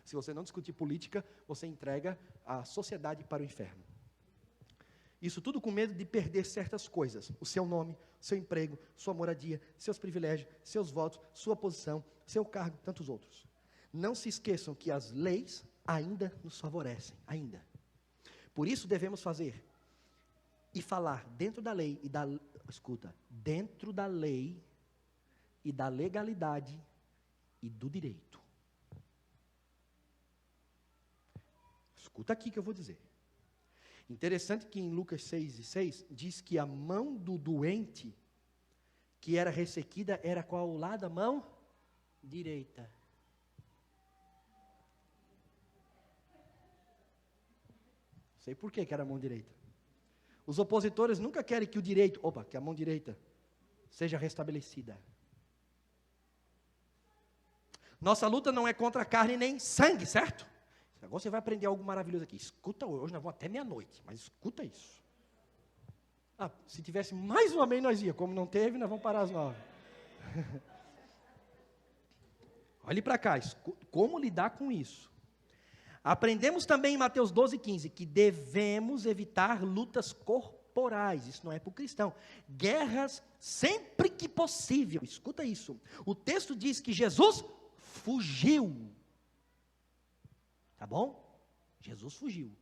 Se você não discutir política, você entrega a sociedade para o inferno. Isso tudo com medo de perder certas coisas: o seu nome, seu emprego, sua moradia, seus privilégios, seus votos, sua posição, seu cargo, tantos outros. Não se esqueçam que as leis ainda nos favorecem, ainda. Por isso devemos fazer e falar dentro da lei e dentro da lei e da legalidade e do direito. Escuta aqui que eu vou dizer. Interessante que em Lucas 6:6 diz que a mão do doente que era ressequida era qual lado? A mão direita. Sei por que era a mão direita. Os opositores nunca querem que que a mão direita seja restabelecida. Nossa luta não é contra carne nem sangue, certo? Agora você vai aprender algo maravilhoso aqui. Escuta hoje, nós vamos até meia-noite, mas escuta isso. Se tivesse mais um amém, nós ia. Como não teve, nós vamos parar às 9. Olhe para cá, como lidar com isso. Aprendemos também em Mateus 12:15 que devemos evitar lutas corporais. Isso não é para o cristão. Guerras sempre que possível. Escuta isso. O texto diz que Jesus fugiu. Tá bom? Jesus fugiu.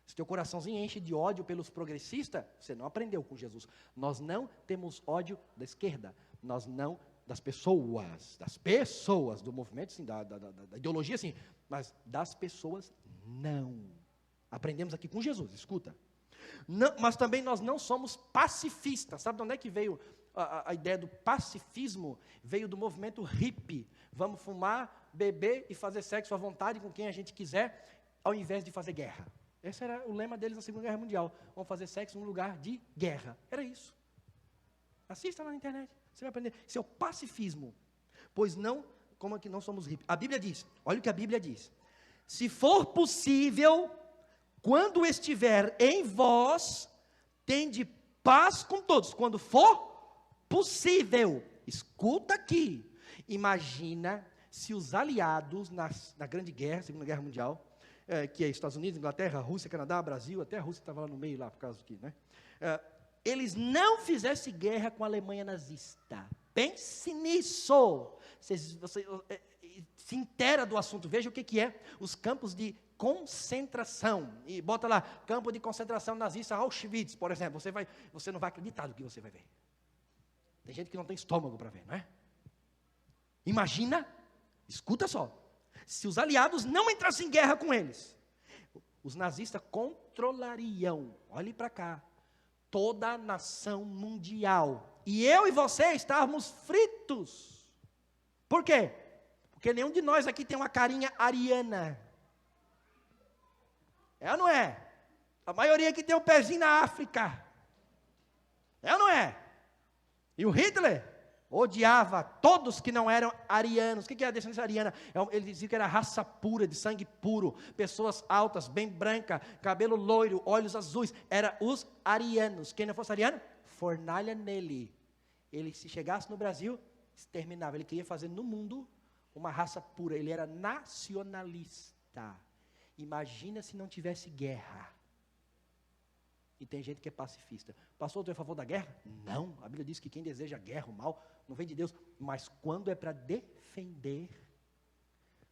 Se teu coraçãozinho enche de ódio pelos progressistas, você não aprendeu com Jesus. Nós não temos ódio da esquerda. Nós não, das pessoas, do movimento, sim, da ideologia, sim, mas das pessoas, não. Aprendemos aqui com Jesus, escuta. Não, mas também nós não somos pacifistas. Sabe de onde é que veio a ideia do pacifismo? Veio do movimento hippie. Vamos fumar, beber e fazer sexo à vontade com quem a gente quiser, ao invés de fazer guerra. Esse era o lema deles na Segunda Guerra Mundial. Vamos fazer sexo num lugar de guerra. Era isso. Assista lá na internet, você vai aprender. Isso é o pacifismo. Pois não, como é que não somos hippies? A Bíblia diz, olha o que a Bíblia diz. Se for possível, quando estiver em vós, tende paz com todos. Quando for possível. Escuta aqui. Imagina se os aliados na Grande Guerra, Segunda Guerra Mundial, que é Estados Unidos, Inglaterra, Rússia, Canadá, Brasil, até a Rússia estava lá no meio, lá por causa do que, né? Eles não fizessem guerra com a Alemanha nazista. Pense nisso. Você se inteira do assunto. Veja o que é os campos de concentração. E bota lá, campo de concentração nazista Auschwitz, por exemplo. Você não vai acreditar no que você vai ver. Tem gente que não tem estômago para ver, não é? Imagina, escuta só. Se os aliados não entrassem em guerra com eles, os nazistas controlariam, olhe para cá, toda a nação mundial. E eu e você estávamos fritos. Por quê? Porque nenhum de nós aqui tem uma carinha ariana. É ou não é? A maioria aqui tem um pezinho na África. É ou não é? E o Hitler odiava todos que não eram arianos. O que é a descendência ariana? Ele dizia que era raça pura, de sangue puro, pessoas altas, bem branca, cabelo loiro, olhos azuis, era os arianos. Quem não fosse ariano, fornalha nele. Ele, se chegasse no Brasil, exterminava. Ele queria fazer no mundo uma raça pura, ele era nacionalista. Imagina se não tivesse guerra. E tem gente que é pacifista. Pastor, tu é a favor da guerra? Não, a Bíblia diz que quem deseja guerra, o mal, não vem de Deus. Mas quando é para defender.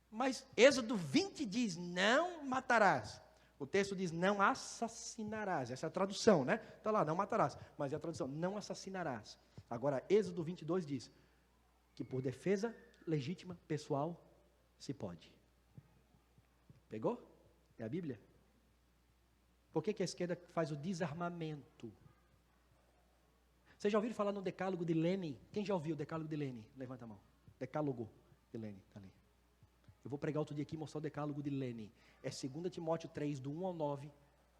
Mas Êxodo 20 diz, não matarás. O texto diz, não assassinarás. Essa é a tradução, né? Está lá, não matarás. Mas é a tradução, não assassinarás. Agora, Êxodo 22 diz que por defesa legítima, pessoal, se pode. Pegou? É a Bíblia? Por que a esquerda faz o desarmamento? Vocês já ouviram falar no decálogo de Lenin? Quem já ouviu o decálogo de Lenin? Levanta a mão. Decálogo de Lenin, está ali. Eu vou pregar outro dia aqui e mostrar o decálogo de Lenin. É 2 Timóteo 3, do 1 ao 9,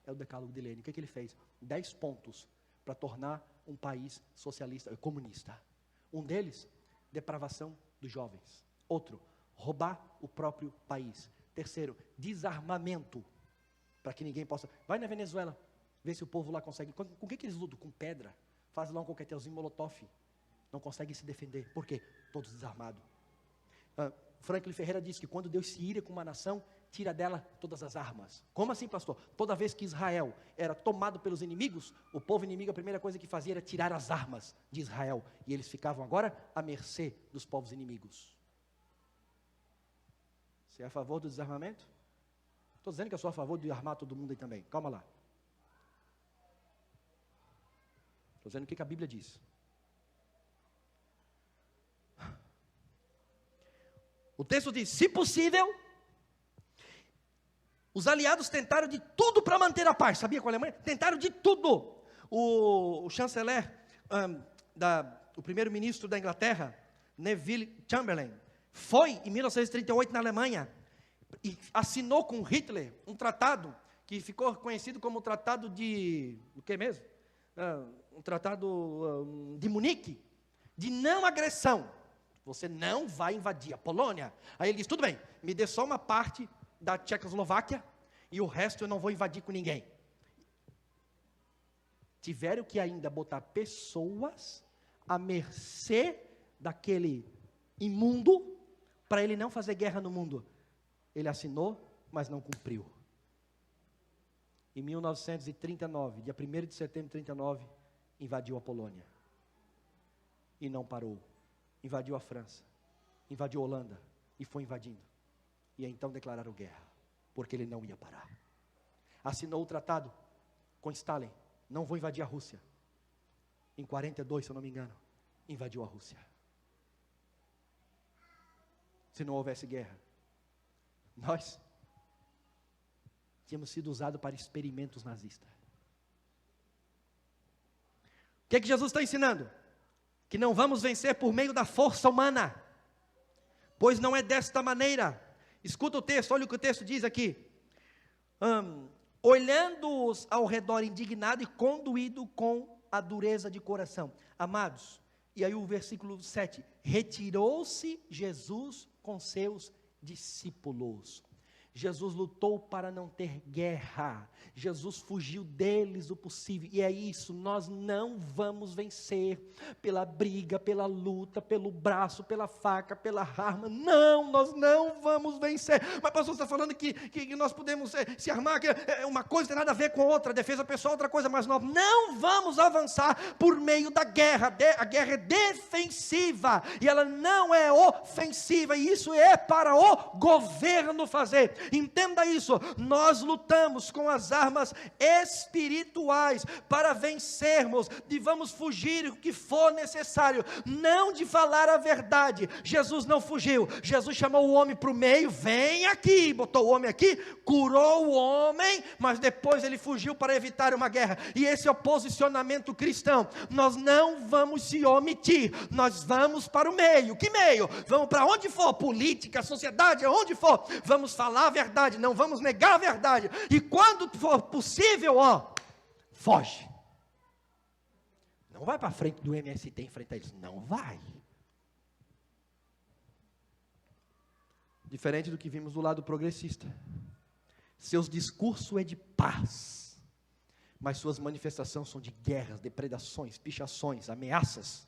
é o decálogo de Lenin. O que ele fez? 10 pontos para tornar um país socialista, comunista. Um deles, depravação dos jovens. Outro, roubar o próprio país. Terceiro, desarmamento, para que ninguém possa... Vai na Venezuela, vê se o povo lá consegue... Com o que eles lutam? Com pedra. Faz lá um coquetelzinho molotov. Não consegue se defender. Por quê? Todos desarmados. Franklin Ferreira diz que quando Deus se ira com uma nação, tira dela todas as armas. Como assim, pastor? Toda vez que Israel era tomado pelos inimigos, o povo inimigo, a primeira coisa que fazia era tirar as armas de Israel. E eles ficavam agora à mercê dos povos inimigos. Você é a favor do desarmamento? Estou dizendo que eu sou a favor de armar todo mundo aí também. Calma lá. Estou dizendo o que a Bíblia diz. O texto diz, se possível, os aliados tentaram de tudo para manter a paz. Sabia com a Alemanha? Tentaram de tudo. O chanceler, o primeiro-ministro da Inglaterra, Neville Chamberlain, foi em 1938 na Alemanha e assinou com Hitler um tratado que ficou conhecido como o Tratado de... O que mesmo? Um tratado de Munique, de não agressão. Você não vai invadir a Polônia. Aí ele diz, tudo bem, me dê só uma parte da Tchecoslováquia e o resto eu não vou invadir com ninguém. Tiveram que ainda botar pessoas à mercê daquele imundo para ele não fazer guerra no mundo. Ele assinou, mas não cumpriu. Em 1939, dia 1º de setembro de 1939, invadiu a Polônia. E não parou. Invadiu a França, invadiu a Holanda e foi invadindo. E então declararam guerra, porque ele não ia parar. Assinou o tratado com Stalin, não vou invadir a Rússia. Em 42, se eu não me engano, invadiu a Rússia. Se não houvesse guerra, nós tínhamos sido usados para experimentos nazistas. O que Jesus está ensinando? Que não vamos vencer por meio da força humana, pois não é desta maneira. Escuta o texto, olha o que o texto diz aqui. Olhando-os ao redor indignado e conduído com a dureza de coração. Amados, e aí o versículo 7, retirou-se Jesus com seus discípulos. Jesus lutou para não ter guerra. Jesus fugiu deles o possível. E é isso, nós não vamos vencer pela briga, pela luta, pelo braço, pela faca, pela arma. Não, nós não vamos vencer. Mas pastor, você está falando que nós podemos se armar, que uma coisa tem nada a ver com outra, defesa pessoal outra coisa, mas nós não vamos avançar por meio da guerra. A guerra é defensiva e ela não é ofensiva. E isso é para o governo fazer. Entenda isso, nós lutamos com as armas espirituais para vencermos, e vamos fugir o que for necessário, não de falar a verdade. Jesus não fugiu, Jesus chamou o homem para o meio, vem aqui, botou o homem aqui, curou o homem, mas depois ele fugiu para evitar uma guerra, e esse é o posicionamento cristão. Nós não vamos se omitir, nós vamos para o meio. Que meio? Vamos para onde for, política, sociedade, aonde for, vamos falar a verdade, não vamos negar a verdade, e quando for possível, foge. Não vai para frente do MST enfrentar eles, não vai. Diferente do que vimos do lado progressista. Seus discursos é de paz, mas suas manifestações são de guerras, depredações, pichações, ameaças.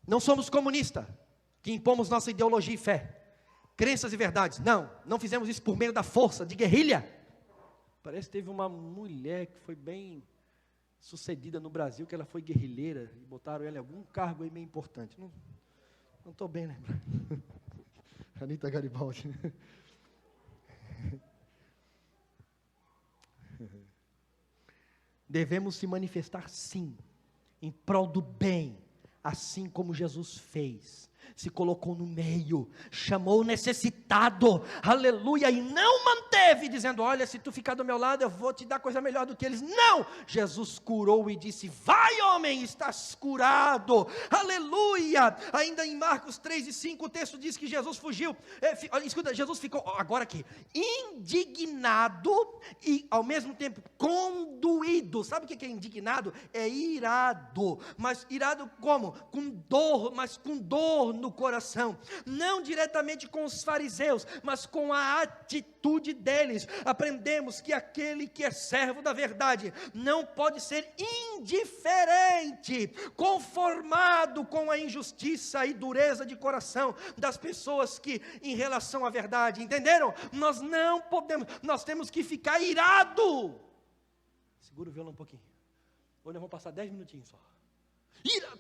Não somos comunistas, que impomos nossa ideologia e fé, crenças e verdades. Não fizemos isso por meio da força, de guerrilha. Parece que teve uma mulher que foi bem sucedida no Brasil, que ela foi guerrilheira, e botaram ela em algum cargo aí meio importante. Não estou bem lembrando. Anita Garibaldi. Devemos se manifestar sim, em prol do bem, assim como Jesus fez. Se colocou no meio, chamou o necessitado, aleluia, e não manteve, dizendo, olha, se tu ficar do meu lado, eu vou te dar coisa melhor do que eles. Não, Jesus curou e disse, vai homem, estás curado, aleluia. Ainda em Marcos 3:5, o texto diz que Jesus fugiu, escuta, Jesus ficou, agora aqui, indignado e ao mesmo tempo conduído. Sabe o que é indignado? É irado, mas irado como? Com dor, mas com dor no coração, não diretamente com os fariseus, mas com a atitude deles. Aprendemos que aquele que é servo da verdade não pode ser indiferente, conformado com a injustiça e dureza de coração das pessoas que em relação à verdade, entenderam? Nós não podemos, nós temos que ficar irado. Segura o violão um pouquinho. Hoje nós vamos passar 10 minutinhos só.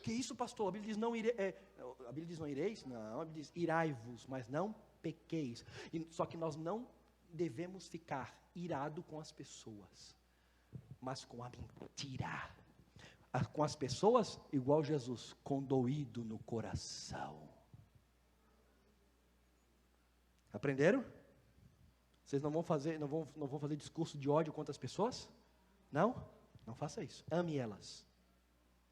Que isso, pastor? A Bíblia diz não a Bíblia diz não ireis? Não, a Bíblia diz irai-vos, mas não pequeis. Só que nós não devemos ficar irado com as pessoas, mas com a mentira. Com as pessoas, igual Jesus, condoído no coração. Aprenderam? Vocês não vão fazer discurso de ódio contra as pessoas? Não faça isso. Ame elas,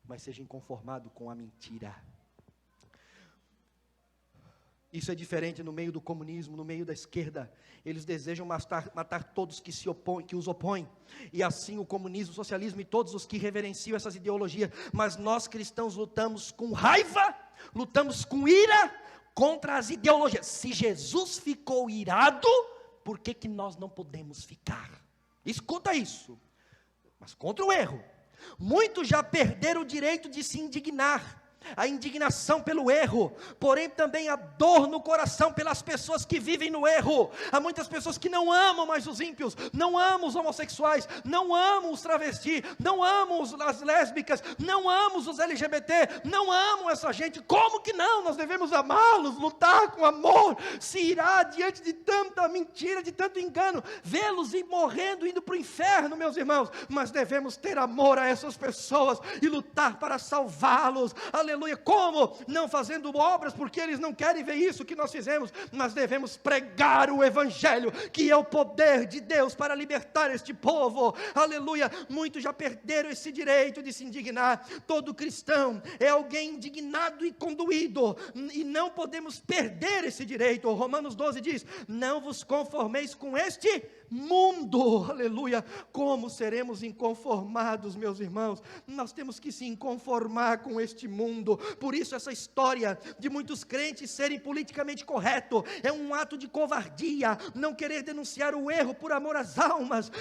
mas seja inconformado com a mentira. Isso é diferente no meio do comunismo, no meio da esquerda. Eles desejam matar todos que os opõem. E assim o comunismo, o socialismo e todos os que reverenciam essas ideologias. Mas nós cristãos lutamos com raiva, lutamos com ira contra as ideologias. Se Jesus ficou irado, por que nós não podemos ficar? Escuta isso. Mas contra o erro. Muitos já perderam o direito de se indignar, a indignação pelo erro, porém também a dor no coração pelas pessoas que vivem no erro. Há muitas pessoas que não amam mais os ímpios, não amam os homossexuais, não amam os travestis, não amam as lésbicas, não amam os LGBT, não amam essa gente. Como que não? Nós devemos amá-los, lutar com amor, se irar diante de tanta mentira, de tanto engano, vê-los ir morrendo, indo para o inferno, meus irmãos. Mas devemos ter amor a essas pessoas e lutar para salvá-los. Aleluia. Como? Não fazendo obras, porque eles não querem ver isso que nós fizemos, mas devemos pregar o Evangelho, que é o poder de Deus para libertar este povo. Aleluia. Muitos já perderam esse direito de se indignar. Todo cristão é alguém indignado e conduído, e não podemos perder esse direito. Romanos 12 diz, não vos conformeis com este mundo. Aleluia. Como seremos inconformados, meus irmãos? Nós temos que se inconformar com este mundo. Por isso essa história de muitos crentes serem politicamente corretos é um ato de covardia, não querer denunciar o erro por amor às almas.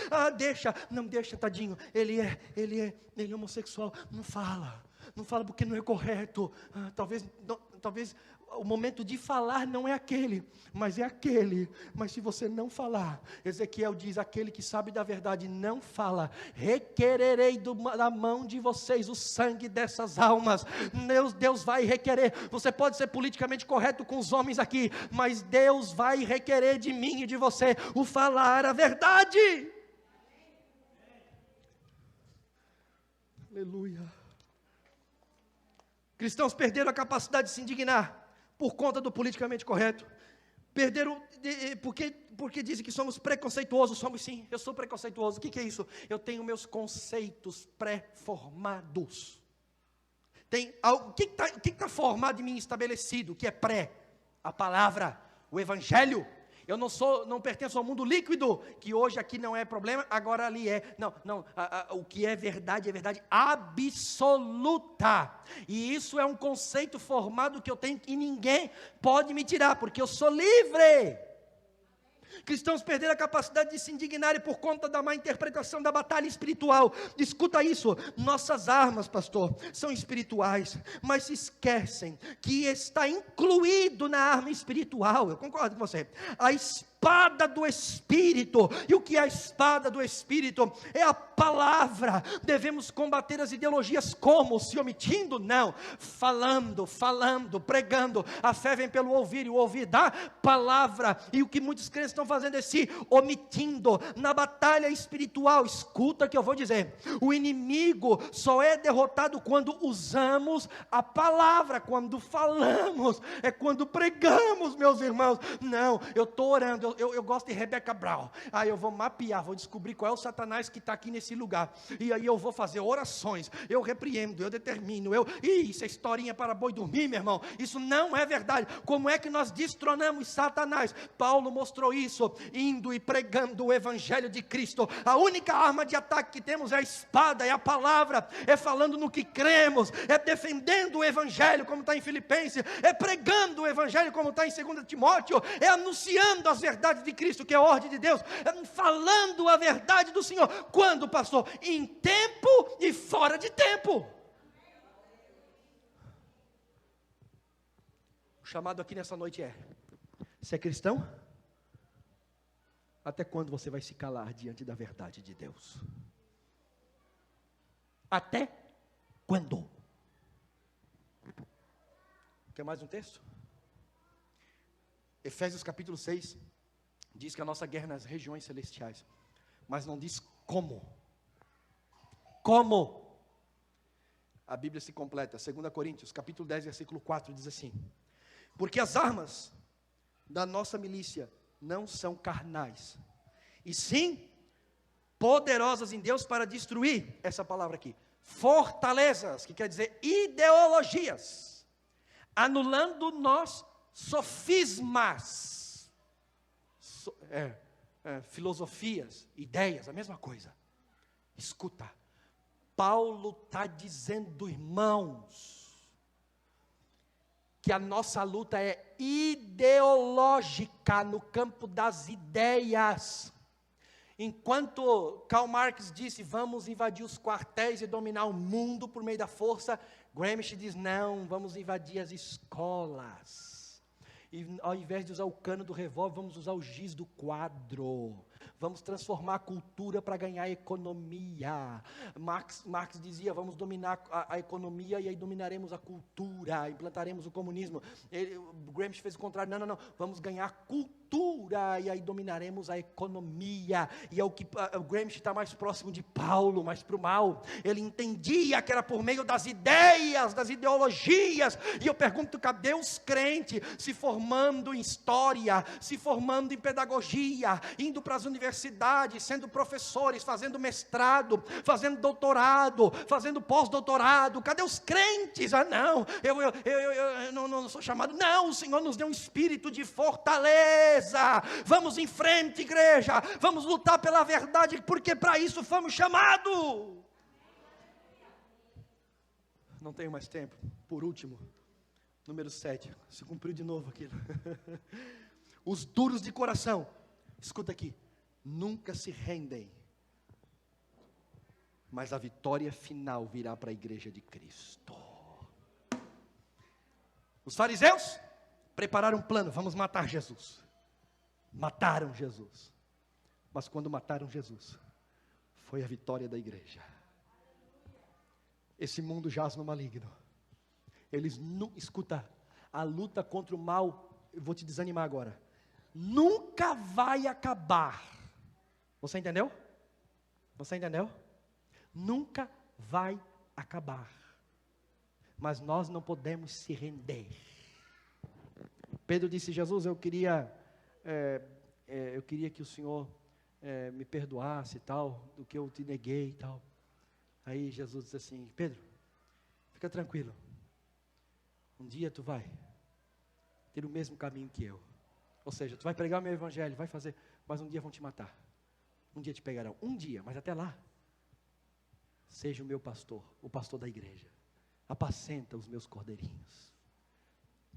Não deixa, tadinho, ele é homossexual, não fala porque não é correto. Talvez o momento de falar não é aquele, mas é aquele. Mas se você não falar, Ezequiel diz, aquele que sabe da verdade não fala, requererei da mão de vocês o sangue dessas almas. Deus vai requerer. Você pode ser politicamente correto com os homens aqui, mas Deus vai requerer de mim e de você o falar a verdade. Aleluia. Cristãos perderam a capacidade de se indignar por conta do politicamente correto. Perderam, porque dizem que somos preconceituosos. Somos sim, eu sou preconceituoso. O que é isso? Eu tenho meus conceitos pré-formados. O que está formado em mim, estabelecido? O que é pré? A palavra, o Evangelho. Eu não pertenço ao mundo líquido, que hoje aqui não é problema, agora ali é. Não, o que é verdade absoluta. E isso é um conceito formado que eu tenho e ninguém pode me tirar, porque eu sou livre. Cristãos perderam a capacidade de se indignarem por conta da má interpretação da batalha espiritual. Escuta isso, nossas armas, pastor, são espirituais, mas se esquecem que está incluído na arma espiritual. Eu concordo com você. A espada do Espírito. E o que é a espada do Espírito? É a palavra. Devemos combater as ideologias como? Se omitindo? Não. Falando, pregando. A fé vem pelo ouvir e o ouvir da palavra. E o que muitos crentes estão fazendo é se omitindo. Na batalha espiritual, escuta o que eu vou dizer. O inimigo só é derrotado quando usamos a palavra, quando falamos, é quando pregamos, meus irmãos. Não, eu estou orando. Eu gosto de Rebecca Brown. Aí eu vou mapear, vou descobrir qual é o Satanás que está aqui nesse lugar. E aí eu vou fazer orações. Eu repreendo, eu determino. Isso é historinha para boi dormir, meu irmão. Isso não é verdade. Como é que nós destronamos Satanás? Paulo mostrou isso, indo e pregando o Evangelho de Cristo. A única arma de ataque que temos é a espada, é a palavra, é falando no que cremos, é defendendo o Evangelho, como está em Filipenses, é pregando o Evangelho, como está em 2 Timóteo, é anunciando as verdades de Cristo, que é a ordem de Deus, falando a verdade do Senhor. Quando, pastor? Em tempo e fora de tempo. O chamado aqui nessa noite é: você é cristão? Até quando você vai se calar diante da verdade de Deus? Até quando? Quer mais um texto? Efésios capítulo 6 diz que a nossa guerra é nas regiões celestiais, mas não diz como. Como? A Bíblia se completa. 2 Coríntios capítulo 10 versículo 4 diz assim: porque as armas da nossa milícia não são carnais, e sim poderosas em Deus para destruir, essa palavra aqui, fortalezas, que quer dizer ideologias, anulando nós sofismas, filosofias, ideias, a mesma coisa. Escuta, Paulo está dizendo, irmãos, que a nossa luta é ideológica no campo das ideias. Enquanto Karl Marx disse, vamos invadir os quartéis e dominar o mundo por meio da força, Gramsci diz, não, vamos invadir as escolas. E ao invés de usar o cano do revólver, vamos usar o giz do quadro. Vamos transformar a cultura para ganhar a economia. Marx dizia, vamos dominar a economia e aí dominaremos a cultura, implantaremos o comunismo. O Gramsci fez o contrário, não, vamos ganhar cultura e aí dominaremos a economia. E é o que o Gramsci está mais próximo de Paulo, mais para o mal. Ele entendia que era por meio das ideias, das ideologias. E eu pergunto, cadê os crentes se formando em história, se formando em pedagogia, indo para as universidades, sendo professores, fazendo mestrado, fazendo doutorado, fazendo pós-doutorado? Cadê os crentes? Não, eu não sou chamado. Não, o Senhor nos deu um espírito de fortaleza. Vamos em frente, igreja, vamos lutar pela verdade, porque para isso fomos chamados. Não tenho mais tempo. Por último, número 7, se cumpriu de novo aquilo. Os duros de coração, escuta aqui, nunca se rendem, mas a vitória final virá para a igreja de Cristo. Os fariseus prepararam um plano, vamos matar Jesus. Mataram Jesus. Mas quando mataram Jesus, foi a vitória da igreja. Esse mundo jaz no maligno. Eles não, escuta, a luta contra o mal, eu vou te desanimar agora, nunca vai acabar. Você entendeu? Você entendeu? Nunca vai acabar. Mas nós não podemos se render. Pedro disse, Jesus, eu queria que o Senhor me perdoasse e tal, do que eu te neguei e tal. Aí Jesus disse assim, Pedro, fica tranquilo, um dia tu vai ter o mesmo caminho que eu. Ou seja, tu vai pregar o meu evangelho, vai fazer, mas um dia vão te matar. Um dia te pegarão, um dia, mas até lá, seja o meu pastor, o pastor da igreja. Apacenta os meus cordeirinhos.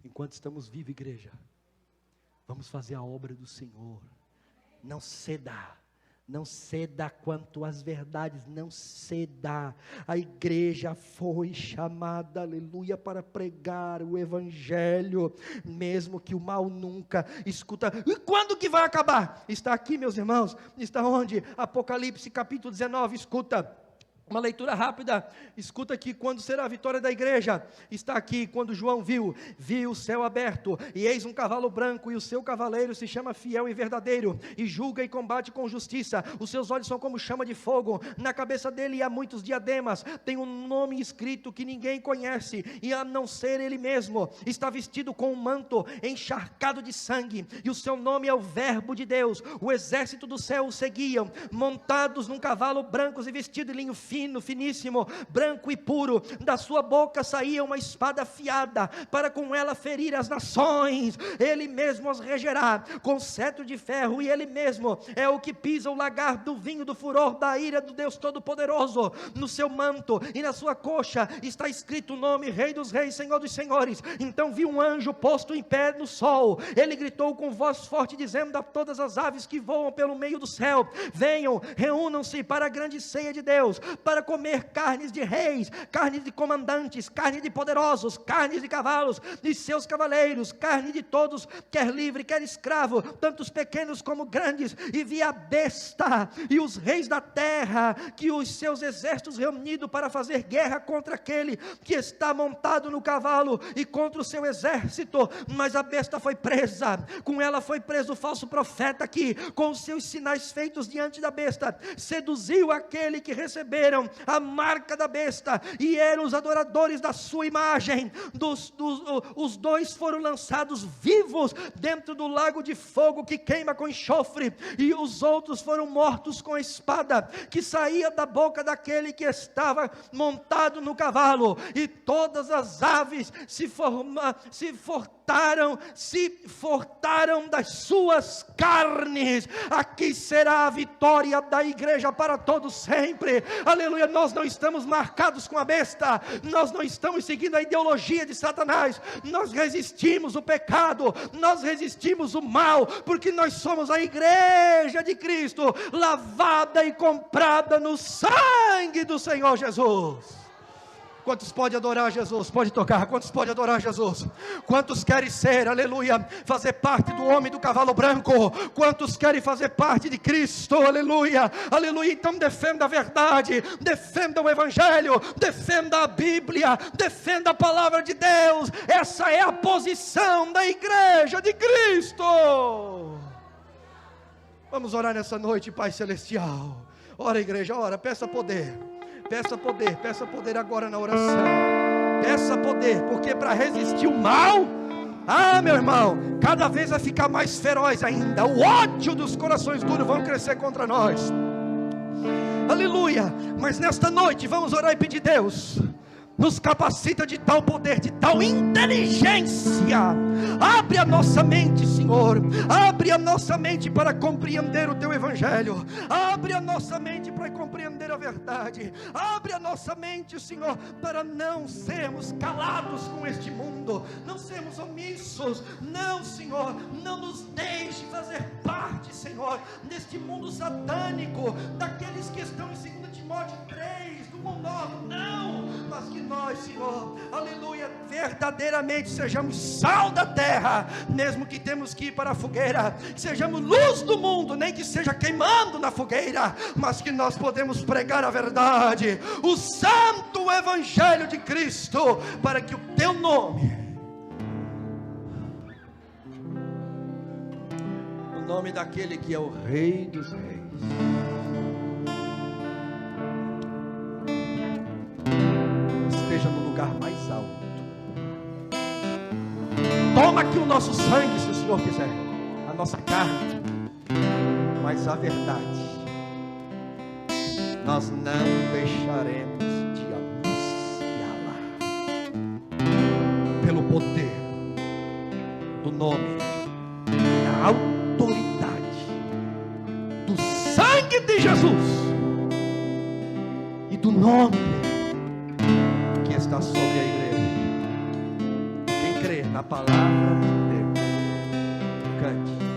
Enquanto estamos vivos, igreja, vamos fazer a obra do Senhor. Não ceda. Não ceda quanto às verdades, não ceda. A igreja foi chamada, aleluia, para pregar o evangelho, mesmo que o mal nunca escuta. E quando que vai acabar? Está aqui, meus irmãos, está onde? Apocalipse capítulo 19, escuta. Uma leitura rápida, escuta aqui, quando será a vitória da igreja? Está aqui, quando João viu o céu aberto, e eis um cavalo branco, e o seu cavaleiro se chama Fiel e Verdadeiro, e julga e combate com justiça, os seus olhos são como chama de fogo, na cabeça dele há muitos diademas, tem um nome escrito que ninguém conhece, e a não ser ele mesmo, está vestido com um manto encharcado de sangue, e o seu nome é o Verbo de Deus. O exército do céu o seguiam, montados num cavalo brancos e vestido de linho fino, finíssimo, branco e puro, da sua boca saía uma espada afiada, para com ela ferir as nações, ele mesmo as regerá, com cetro de ferro, e ele mesmo é o que pisa o lagar do vinho do furor da ira do Deus Todo-Poderoso. No seu manto e na sua coxa está escrito o nome Rei dos Reis, Senhor dos Senhores. Então vi um anjo posto em pé no sol, ele gritou com voz forte, dizendo a todas as aves que voam pelo meio do céu: venham, reúnam-se para a grande ceia de Deus, para comer carnes de reis, carnes de comandantes, carne de poderosos, carnes de cavalos e seus cavaleiros, carne de todos, quer livre, quer escravo, tanto os pequenos como grandes. E vi a besta e os reis da terra, que os seus exércitos reunidos para fazer guerra contra aquele que está montado no cavalo e contra o seu exército. Mas a besta foi presa, com ela foi preso o falso profeta que, com os seus sinais feitos diante da besta, seduziu aquele que receberam a marca da besta, e eram os adoradores da sua imagem. Os dois foram lançados vivos dentro do lago de fogo que queima com enxofre, e os outros foram mortos com a espada que saía da boca daquele que estava montado no cavalo. E todas as aves se fortaram das suas carnes. Aqui será a vitória da igreja para todos sempre. Aleluia. Nós não estamos marcados com a besta, nós não estamos seguindo a ideologia de Satanás, nós resistimos o pecado, nós resistimos o mal, porque nós somos a igreja de Cristo, lavada e comprada no sangue do Senhor Jesus. Quantos podem adorar Jesus? Pode tocar. Quantos podem adorar Jesus? Quantos querem ser, aleluia, fazer parte do homem do cavalo branco? Quantos querem fazer parte de Cristo? Aleluia, aleluia. Então defenda a verdade, defenda o evangelho, defenda a Bíblia, defenda a palavra de Deus. Essa é a posição da igreja de Cristo. Vamos orar nessa noite, Pai Celestial. Ora, igreja, ora, peça poder. Peça poder agora na oração. Peça poder, porque para resistir o mal, meu irmão, cada vez vai ficar mais feroz ainda. O ódio dos corações duros vão crescer contra nós. Aleluia. Mas nesta noite vamos orar e pedir: Deus, nos capacita de tal poder, de tal inteligência. Abre a nossa mente, Senhor. Abre a nossa mente para compreender o Teu Evangelho. Abre a nossa mente para compreender a verdade. Abre a nossa mente, Senhor, para não sermos calados com este mundo, não sermos omissos. Não, Senhor, não nos deixe fazer parte, Senhor, deste mundo satânico, daqueles que estão em 2 Timóteo 3, do mundo novo. Não, mas que nós, Senhor, aleluia, verdadeiramente sejamos sal da terra, mesmo que temos que ir para a fogueira, sejamos luz do mundo, nem que seja queimando na fogueira, mas que nós podemos pregar a verdade, o santo evangelho de Cristo, para que o Teu nome, o nome daquele que é o Rei dos Reis, esteja no lugar mais alto. Toma aqui o nosso sangue, se o Senhor quiser, a nossa carne, mas a verdade nós não deixaremos de anunciá-la, pelo poder do nome, da sangue de Jesus e do nome que está sobre a igreja. Quem crê na palavra de Deus, cante.